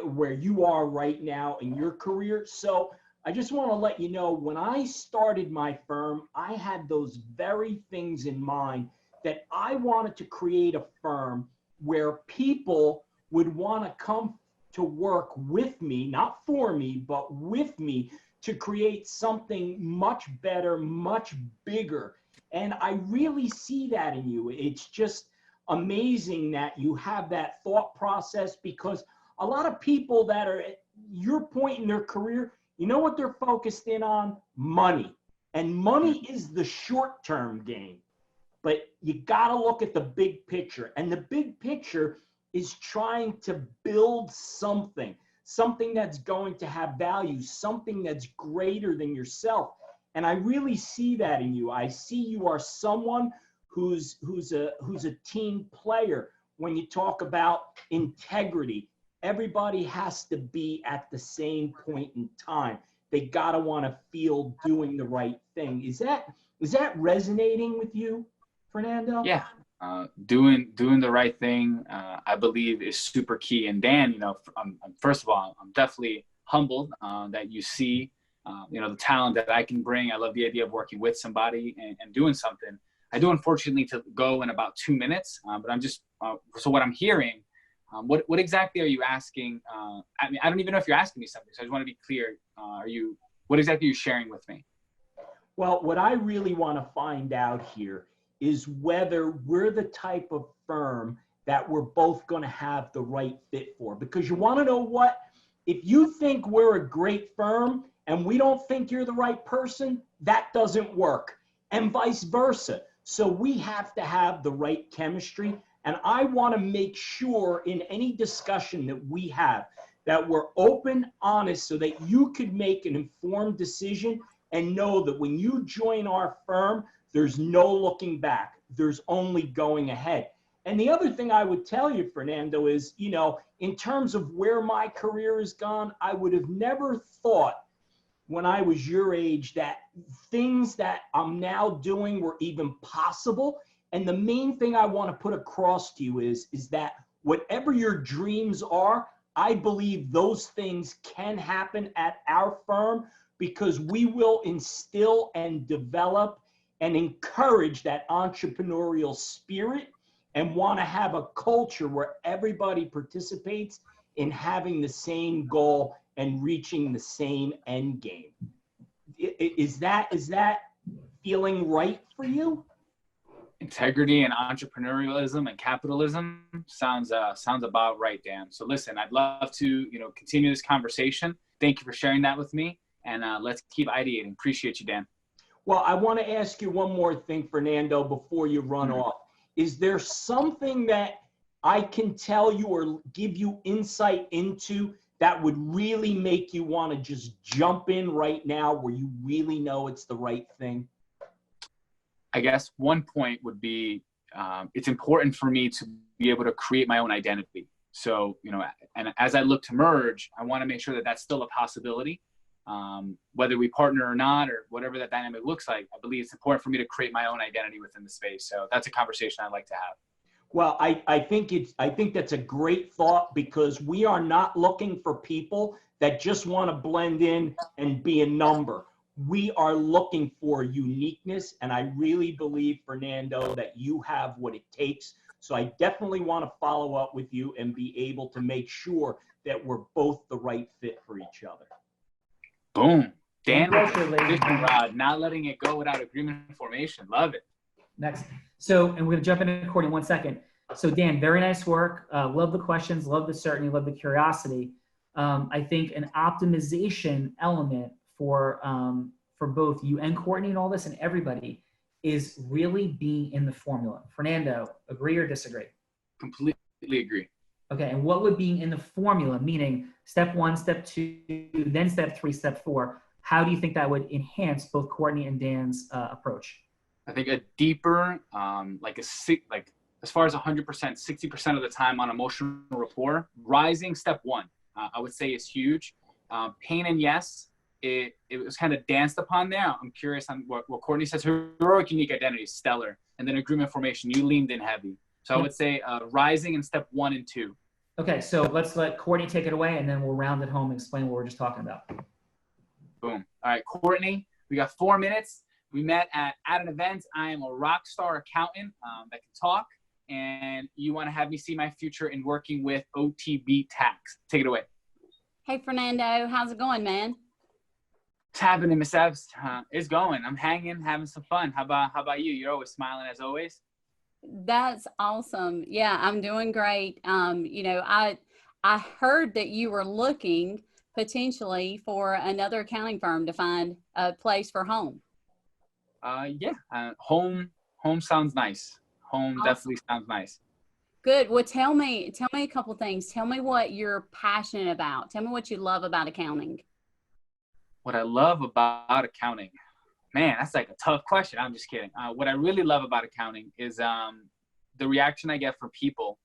where you are right now in your career. So I just want to let you know, when I started my firm, I had those very things in mind, that I wanted to create a firm where people would want to come to work with me, not for me, but with me, to create something much better, much bigger. And I really see that in you. It's just amazing that you have that thought process, because a lot of people that are at your point in their career, you know what they're focused in on? Money. And money is the short-term game. But you got to look at the big picture. And the big picture is trying to build something that's going to have value, something that's greater than yourself. And I really see that in you. I see you are someone who's a team player. When you talk about integrity, everybody has to be at the same point in time. They got to want to feel doing the right thing. Is that resonating with you, Fernando? Yeah. Doing the right thing, I believe, is super key. And Dan, you know, first of all, I'm definitely humbled that you see, you know, the talent that I can bring. I love the idea of working with somebody and doing something. I do unfortunately to go in about 2 minutes, but I'm just, so what I'm hearing, what exactly are you asking? I mean, I don't even know if you're asking me something, so I just want to be clear. What exactly are you sharing with me? Well, what I really want to find out here is whether we're the type of firm that we're both going to have the right fit for. Because you want to know what? If you think we're a great firm and we don't think you're the right person, that doesn't work, and vice versa. So we have to have the right chemistry. And I want to make sure in any discussion that we have that we're open, honest, so that you could make an informed decision and know that when you join our firm, there's no looking back. There's only going ahead. And the other thing I would tell you, Fernando, is, you know, in terms of where my career has gone, I would have never thought when I was your age that things that I'm now doing were even possible. And the main thing I want to put across to you is that whatever your dreams are, I believe those things can happen at our firm, because we will instill and develop and encourage that entrepreneurial spirit, and want to have a culture where everybody participates in having the same goal and reaching the same end game. Is that feeling right for you? Integrity and entrepreneurialism and capitalism sounds about right, Dan. So listen, I'd love to, you know, continue this conversation. Thank you for sharing that with me, and let's keep ideating. Appreciate you, Dan. Well, I want to ask you one more thing, Fernando, before you run off. Is there something that I can tell you or give you insight into that would really make you want to just jump in right now, where you really know it's the right thing? I guess one point would be, it's important for me to be able to create my own identity. So, you know, and as I look to merge, I want to make sure that that's still a possibility. Whether we partner or not, or whatever that dynamic looks like, I believe it's important for me to create my own identity within the space. So that's a conversation I'd like to have. Well, I think that's a great thought, because we are not looking for people that just want to blend in and be a number. We are looking for uniqueness, and I really believe, Fernando, that you have what it takes. So I definitely want to follow up with you and be able to make sure that we're both the right fit for each other. Boom. Dan, Congratulations. Rod, not letting it go without agreement formation. Love it. Next. So, and we're going to jump into recording in 1 second. So Dan, very nice work. Love the questions, love the certainty, love the curiosity. I think an optimization element for both you and Courtney and all this and everybody is really being in the formula. Fernando, agree or disagree? Completely agree. Okay, and what would being in the formula, meaning step 1, step 2, then step 3, step 4, how do you think that would enhance both Courtney and Dan's approach? I think a deeper, as far as 100%, 60% of the time on emotional rapport, rising step 1, I would say is huge. Pain and yes, it was kind of danced upon there. I'm curious on what Courtney says. Heroic, unique identity, stellar. And then agreement formation, you leaned in heavy. So I would say rising in step 1 and 2. Okay, so let's let Courtney take it away, and then we'll round it home and explain what we're just talking about. Boom. All right, Courtney, we got 4 minutes. We met at an event. I am a rock star accountant that can talk, and you want to have me see my future in working with OTB tax. Take it away. Hey, Fernando, how's it going, man? It's happening, Miss Evs. It's going. I'm hanging, having some fun. How about you? You're always smiling as always. That's awesome. Yeah, I'm doing great. You know, I heard that you were looking potentially for another accounting firm to find a place for home. Yeah. Home sounds nice. Home definitely sounds nice. Good. Well, tell me a couple things. Tell me what you're passionate about. Tell me what you love about accounting. What I love about accounting, man, that's like a tough question. I'm just kidding. What I really love about accounting is the reaction I get from people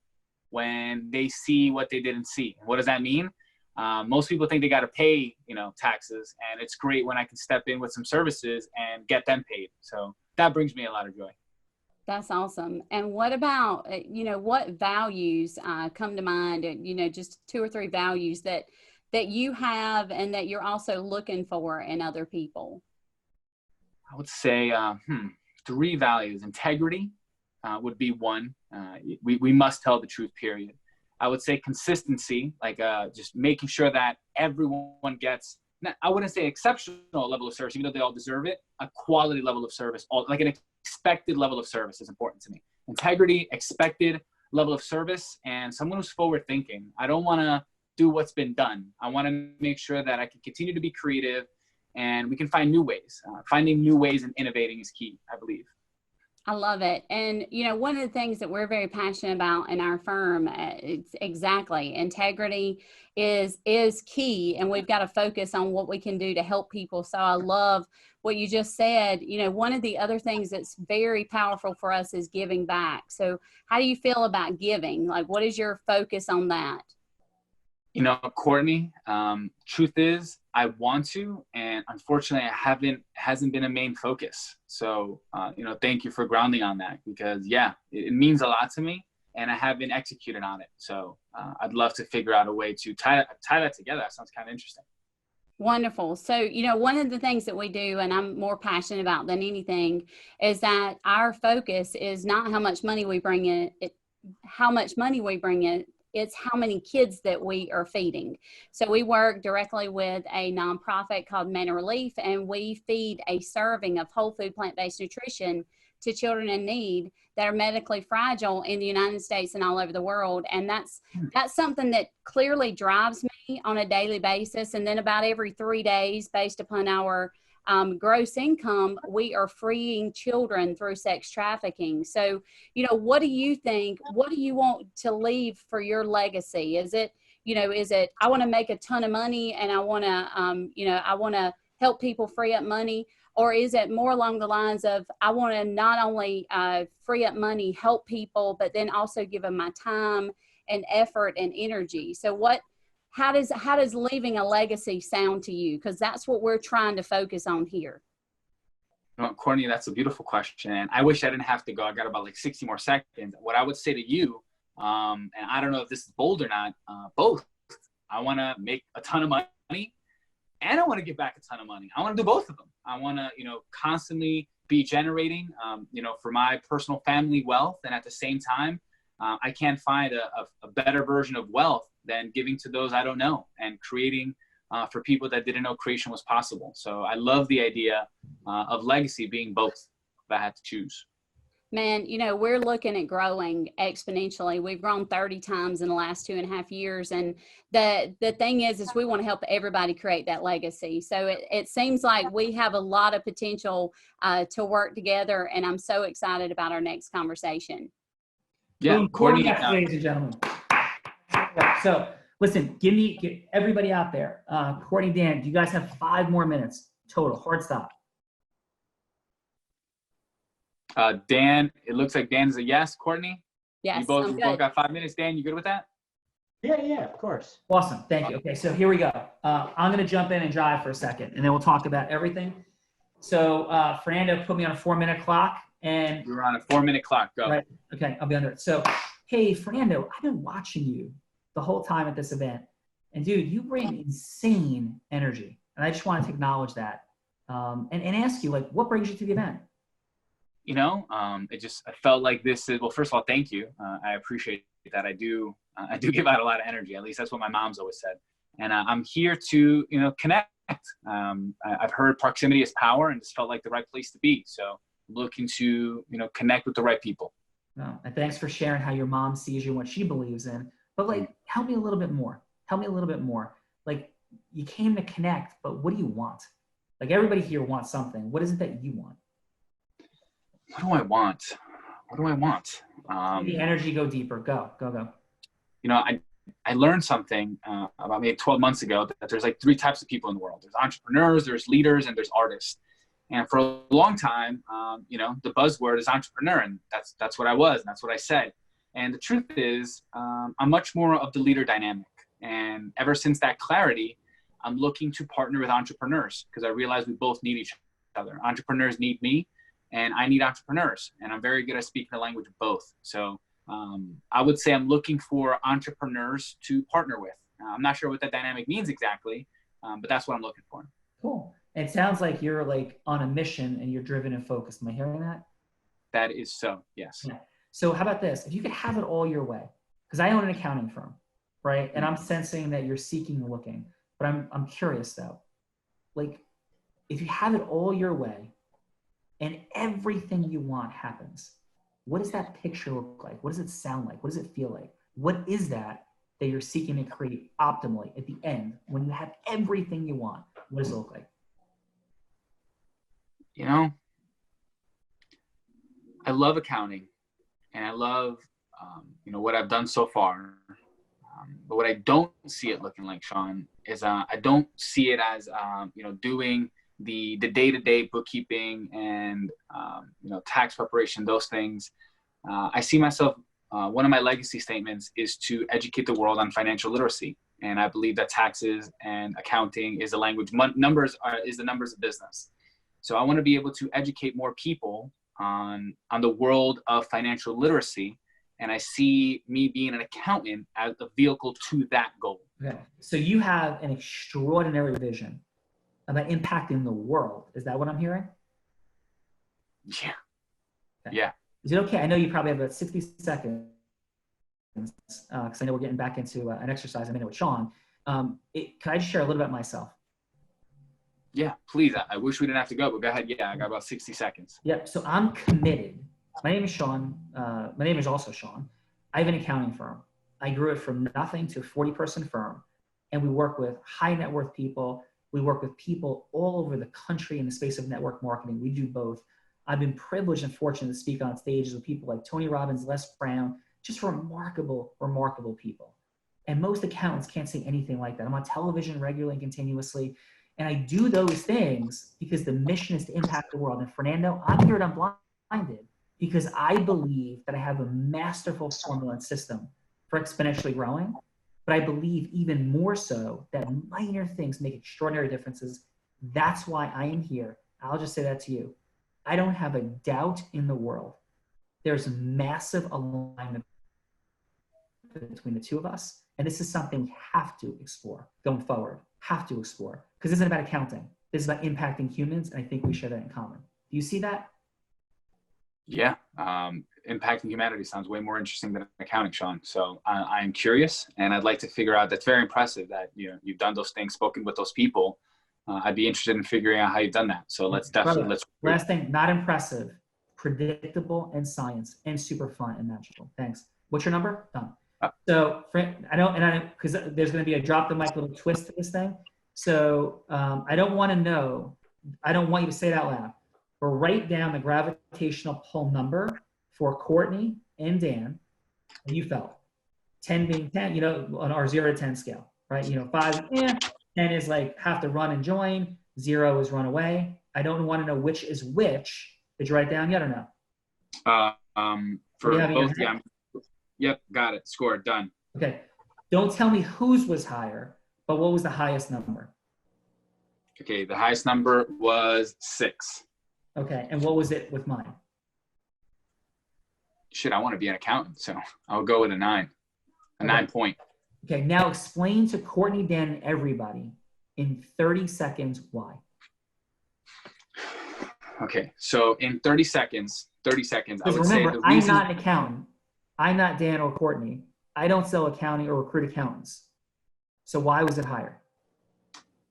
when they see what they didn't see. What does that mean? Most people think they got to pay, taxes, and it's great when I can step in with some services and get them paid. So that brings me a lot of joy. That's awesome. And what about, what values come to mind, just 2 or 3 values that you have and that you're also looking for in other people? I would say 3 values. Integrity would be 1. We must tell the truth, period. I would say consistency, like just making sure that everyone gets, I wouldn't say exceptional level of service, even though they all deserve it, a quality level of service, like an expected level of service is important to me. Integrity, expected level of service, and someone who's forward thinking. I don't want to do what's been done. I want to make sure that I can continue to be creative and we can find new ways. Finding new ways and innovating is key, I believe. I love it. And, one of the things that we're very passionate about in our firm, it's exactly integrity is key. And we've got to focus on what we can do to help people. So I love what you just said. One of the other things that's very powerful for us is giving back. So how do you feel about giving? Like, what is your focus on that? Courtney, truth is I want to, and unfortunately hasn't been a main focus. So, thank you for grounding on that because it means a lot to me and I haven't executed on it. So I'd love to figure out a way to tie that together. That sounds kind of interesting. Wonderful. So, one of the things that we do, and I'm more passionate about than anything, is that our focus is not how much money we bring in, it's how many kids that we are feeding. So we work directly with a nonprofit called Manna Relief, and we feed a serving of whole food plant-based nutrition to children in need that are medically fragile in the United States and all over the world. And that's something that clearly drives me on a daily basis. And then about every 3 days, based upon our gross income, we are freeing children through sex trafficking. So, what do you think? What do you want to leave for your legacy? Is it, I want to make a ton of money and I want to help people free up money? Or is it more along the lines of, I want to not only free up money, help people, but then also give them my time and effort and energy? So how does leaving a legacy sound to you? Because that's what we're trying to focus on here. Courtney, that's a beautiful question. And I wish I didn't have to go. I got about 60 more seconds. What I would say to you, and I don't know if this is bold or not, both. I want to make a ton of money and I want to give back a ton of money. I want to do both of them. I want to, constantly be generating, for my personal family wealth. And at the same time, I can't find a better version of wealth than giving to those I don't know and creating for people that didn't know creation was possible. So I love the idea of legacy being both if I had to choose. Man, we're looking at growing exponentially. We've grown 30 times in the last 2.5 years. And the thing is we want to help everybody create that legacy. So it seems like we have a lot of potential to work together. And I'm so excited about our next conversation. Yeah, Courtney. Ladies and gentlemen. So listen, give everybody out there, Courtney, Dan, do you guys have 5 more minutes total? Hard stop. Dan, it looks like Dan is a yes. Courtney? Yes. We both got 5 minutes. Dan, you good with that? Yeah, of course. Awesome. Thank you. Okay, so here we go. I'm going to jump in and drive for a second, and then we'll talk about everything. So Fernando put me on a 4-minute clock, and You're on a 4-minute clock. Go. right. Okay, I'll be under it. So, hey, Fernando, I've been watching you the whole time at this event, and dude, you bring insane energy, and I just wanted to acknowledge that, and ask you, like, what brings you to the event? You know, I felt like this is, well, first of all, thank you. I appreciate that. I do give out a lot of energy. At least that's what my mom's always said. And I'm here to, connect. I've heard proximity is power, and this felt like the right place to be. So I'm looking to, connect with the right people. No, and thanks for sharing how your mom sees you and what she believes in. But like, help me a little bit more. Like, you came to connect, but what do you want? Like, everybody here wants something. What is it that you want? What do I want? The energy, go deeper. Go. I learned something about maybe 12 months ago that there's like 3 types of people in the world. There's entrepreneurs, there's leaders, and there's artists. And for a long time, the buzzword is entrepreneur, and that's what I was, and that's what I said. And the truth is, I'm much more of the leader dynamic. And ever since that clarity, I'm looking to partner with entrepreneurs because I realize we both need each other. Entrepreneurs need me, and I need entrepreneurs, and I'm very good at speaking the language of both. So I would say I'm looking for entrepreneurs to partner with. I'm not sure what that dynamic means exactly, but that's what I'm looking for. Cool. It sounds like you're like on a mission and you're driven and focused. Am I hearing that? That is so, yes. Yeah. So how about this? If you could have it all your way, because I own an accounting firm, right? And I'm sensing that you're seeking and looking, but I'm curious though. Like, if you have it all your way and everything you want happens, what does that picture look like? What does it sound like? What does it feel like? What is that you're seeking to create optimally at the end when you have everything you want? What does it look like? I love accounting, and I love, what I've done so far. But what I don't see it looking like, Sean, is I don't see it as, doing the day-to-day bookkeeping and, tax preparation, those things. I see myself, one of my legacy statements is to educate the world on financial literacy. And I believe that taxes and accounting is the language, numbers is the numbers of business. So I want to be able to educate more people on the world of financial literacy. And I see me being an accountant as the vehicle to that goal. Okay. So you have an extraordinary vision about impacting the world. Is that what I'm hearing? Yeah. Okay. Yeah. Is it okay? I know you probably have about 60 seconds because I know we're getting back into an exercise in a minute with Sean. Can I just share a little bit about myself? Yeah, please. I wish we didn't have to go, but go ahead. Yeah, I got about 60 seconds. Yep. So I'm committed. My name is Sean. My name is also Sean. I have an accounting firm. I grew it from nothing to a 40-person firm. And we work with high net worth people. We work with people all over the country in the space of network marketing. We do both. I've been privileged and fortunate to speak on stages with people like Tony Robbins, Les Brown, just remarkable, remarkable people. And most accountants can't say anything like that. I'm on television regularly and continuously. And I do those things because the mission is to impact the world. And Fernando, I'm here at Unblinded because I believe that I have a masterful formula and system for exponentially growing. But I believe even more so that minor things make extraordinary differences. That's why I am here. I'll just say that to you. I don't have a doubt in the world. There's massive alignment between the two of us. And this is something we have to explore going forward. Have to explore. Because this isn't about accounting. This is about impacting humans. And I think we share that in common. Do you see that? Yeah. Impacting humanity sounds way more interesting than accounting, Sean. So I am curious, and I'd like to figure out. That's very impressive that you've done those things, spoken with those people. I'd be interested in figuring out how you've done that. So let's definitely Last thing, not impressive, predictable, and science, and super fun and magical. Thanks. What's your number? Done. So because there's going to be a drop the mic little twist to this thing. So I don't want you to say it out loud, but write down the gravitational pull number for Courtney and Dan that you felt. 10 being 10, on our 0 to 10 scale, right? 5, 10 is like have to run and join. 0 is run away. I don't want to know which is which. Did you write it down yet or no? For both, yeah. Yep, got it. Scored. Done. Okay. Don't tell me whose was higher, but what was the highest number? Okay, the highest number was 6. Okay, and what was it with mine? Shit, I want to be an accountant, so I'll go with a 9. A 9 point. Okay, now explain to Courtney, Dan, and everybody in 30 seconds why. Okay, so in 30 seconds, I Because would remember, say the I'm reason. not an accountant. I'm not Dan or Courtney. I don't sell accounting or recruit accountants. So why was it higher?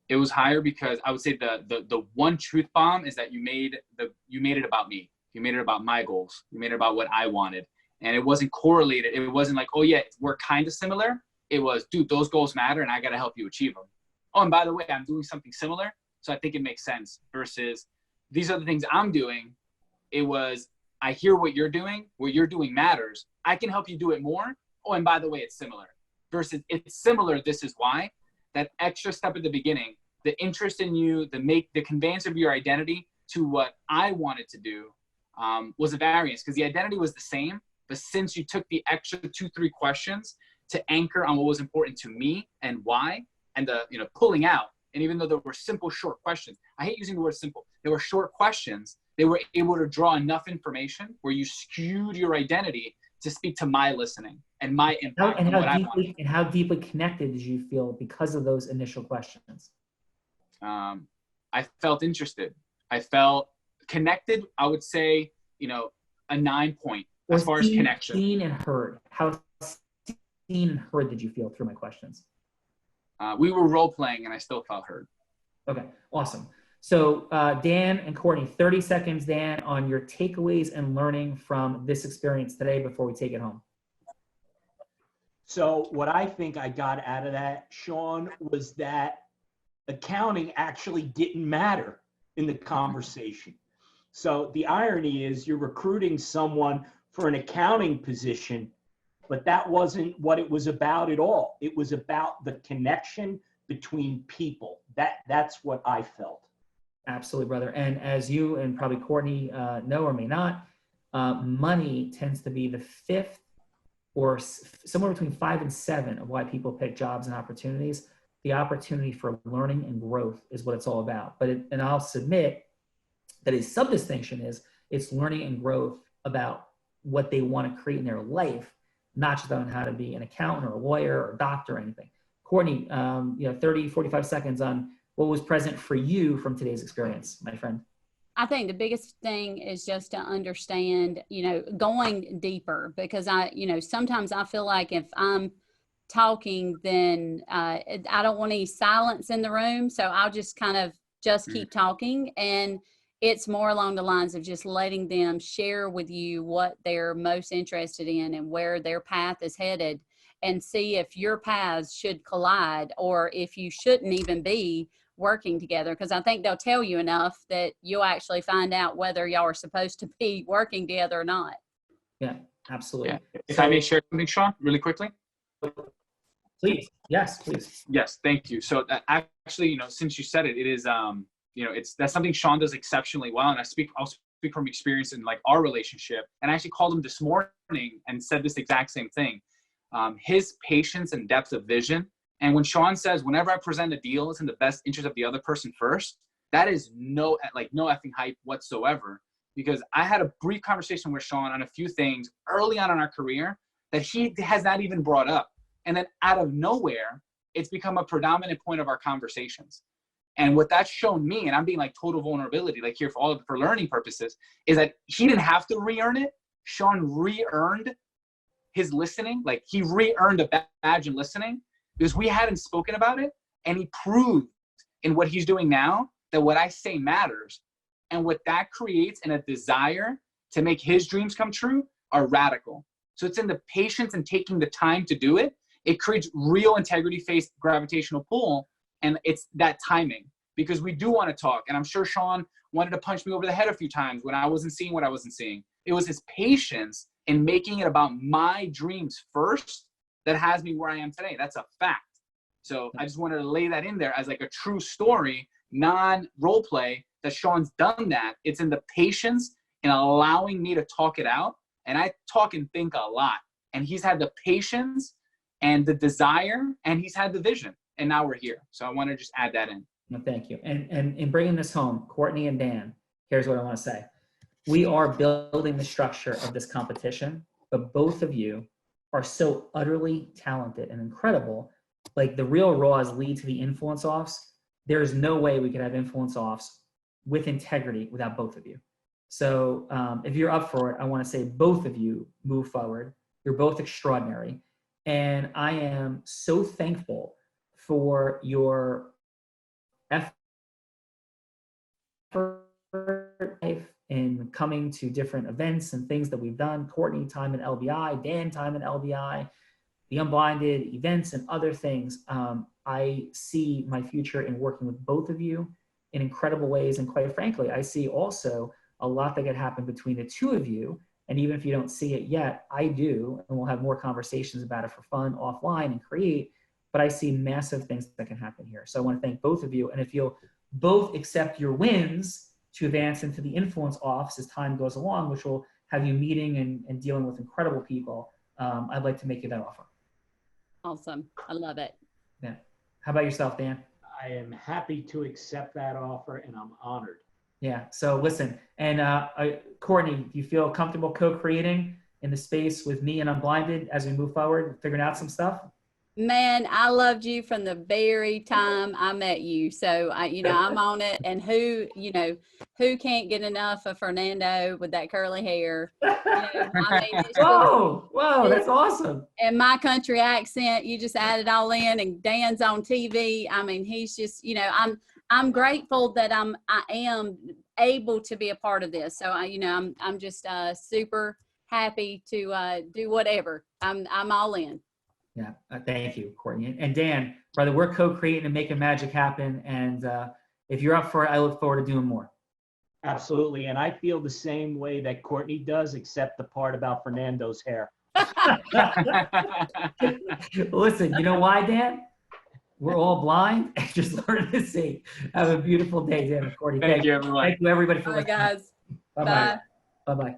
It was higher because I would say the one truth bomb is that you made it about me. You made it about my goals. You made it about what I wanted. And it wasn't correlated. It wasn't like, oh yeah, we're kind of similar. It was, dude, those goals matter and I got to help you achieve them. Oh, and by the way, I'm doing something similar. So I think it makes sense versus these are the things I'm doing. It was, I hear what you're doing matters. I can help you do it more. Oh, and by the way, it's similar versus it's similar. This is why. That extra step at the beginning, the interest in you, the conveyance of your identity to what I wanted to do was a variance because the identity was the same. But since you took the extra 2-3 questions to anchor on what was important to me and why, and the pulling out, and even though there were simple, short questions, I hate using the word simple. There were short questions. They were able to draw enough information where you skewed your identity to speak to my listening and my impact on what I wanted. And how deeply connected did you feel because of those initial questions? I felt interested. I felt connected. I would say, a 9 point as far as connection. Seen and heard. How seen and heard did you feel through my questions? We were role playing and I still felt heard. Okay, awesome. So Dan and Courtney, 30 seconds, Dan, on your takeaways and learning from this experience today before we take it home. So what I think I got out of that, Sean, was that accounting actually didn't matter in the conversation. So the irony is you're recruiting someone for an accounting position, but that wasn't what it was about at all. It was about the connection between people. That's what I felt. Absolutely, brother. And as you and probably Courtney know or may not, money tends to be the 5th or somewhere between 5 and 7 of why people pick jobs and opportunities. The opportunity for learning and growth is what it's all about. And I'll submit that a sub-distinction is it's learning and growth about what they want to create in their life, not just on how to be an accountant or a lawyer or a doctor or anything. Courtney, 30, 45 seconds on what was present for you from today's experience, my friend. I think the biggest thing is just to understand, going deeper because sometimes I feel like if I'm talking, then I don't want any silence in the room. So I'll just kind of keep talking. And it's more along the lines of just letting them share with you what they're most interested in and where their path is headed and see if your paths should collide or if you shouldn't even be working together. Because I think they'll tell you enough that you'll actually find out whether y'all are supposed to be working together or not. Yeah, absolutely. Yeah. If I may share something, Sean, really quickly. Please. Yes, please. Yes, thank you. So actually, since you said it, it is, that's something Sean does exceptionally well. And I'll speak from experience in like our relationship. And I actually called him this morning and said this exact same thing. His patience and depth of vision. And when Sean says, whenever I present a deal, it's in the best interest of the other person first, that is no effing hype whatsoever. Because I had a brief conversation with Sean on a few things early on in our career that he has not even brought up. And then out of nowhere, it's become a predominant point of our conversations. And what that's shown me, and I'm being like total vulnerability, like here for learning purposes, is that he didn't have to re-earn it. Sean re-earned his listening. Like he re-earned a badge in listening because we hadn't spoken about it. And he proved in what he's doing now that what I say matters. And what that creates in a desire to make his dreams come true are radical. So it's in the patience and taking the time to do it. It creates real integrity-based gravitational pull. And it's that timing because we do want to talk. And I'm sure Sean wanted to punch me over the head a few times when I wasn't seeing what I wasn't seeing. It was his patience in making it about my dreams first that has me where I am today. That's a fact. So I just wanted to lay that in there as like a true story, non-role play, that Sean's done that. It's in the patience in allowing me to talk it out. And I talk and think a lot. And he's had the patience and the desire, and he's had the vision, and now we're here. So I want to just add that in. Well, thank you. And in bringing this home, Courtney and Dan, here's what I want to say. We are building the structure of this competition, but both of you are so utterly talented and incredible. Like the real raws lead to the influence offs. There's no way we could have influence offs with integrity without both of you. So if you're up for it, I want to say both of you move forward. You're both extraordinary. And I am so thankful for your effort in coming to different events and things that we've done. Courtney, time in LBI, Dan, time in LBI, the Unblinded events and other things. I see my future in working with both of you in incredible ways. And quite frankly, I see also a lot that could happen between the two of you. And even if you don't see it yet, I do. And we'll have more conversations about it for fun offline and create. But I see massive things that can happen here. So I want to thank both of you. And if you'll both accept your wins to advance into the influence office as time goes along, which will have you meeting and dealing with incredible people, I'd like to make you that offer. Awesome. I love it. Yeah. How about yourself, Dan? I am happy to accept that offer, and I'm honored. Yeah. So listen, and Courtney, do you feel comfortable co-creating in the space with me and Unblinded as we move forward, figuring out some stuff? Man, I loved you from the very time I met you. So I'm on it. And who can't get enough of Fernando with that curly hair? Whoa, that's awesome. And my country accent, you just add it all in. And Dan's on TV. I mean, he's just, I'm grateful that I am able to be a part of this. So I'm just super happy to do whatever. I'm all in. Yeah, thank you, Courtney. And Dan, brother, we're co-creating and making magic happen. And if you're up for it, I look forward to doing more. Absolutely. And I feel the same way that Courtney does, except the part about Fernando's hair. Listen, you know why, Dan? We're all blind and just learning to see. Have a beautiful day, Dan and Courtney. Thank you, everyone. Thank you, everybody, for Bye, guys. Bye-bye. Bye-bye.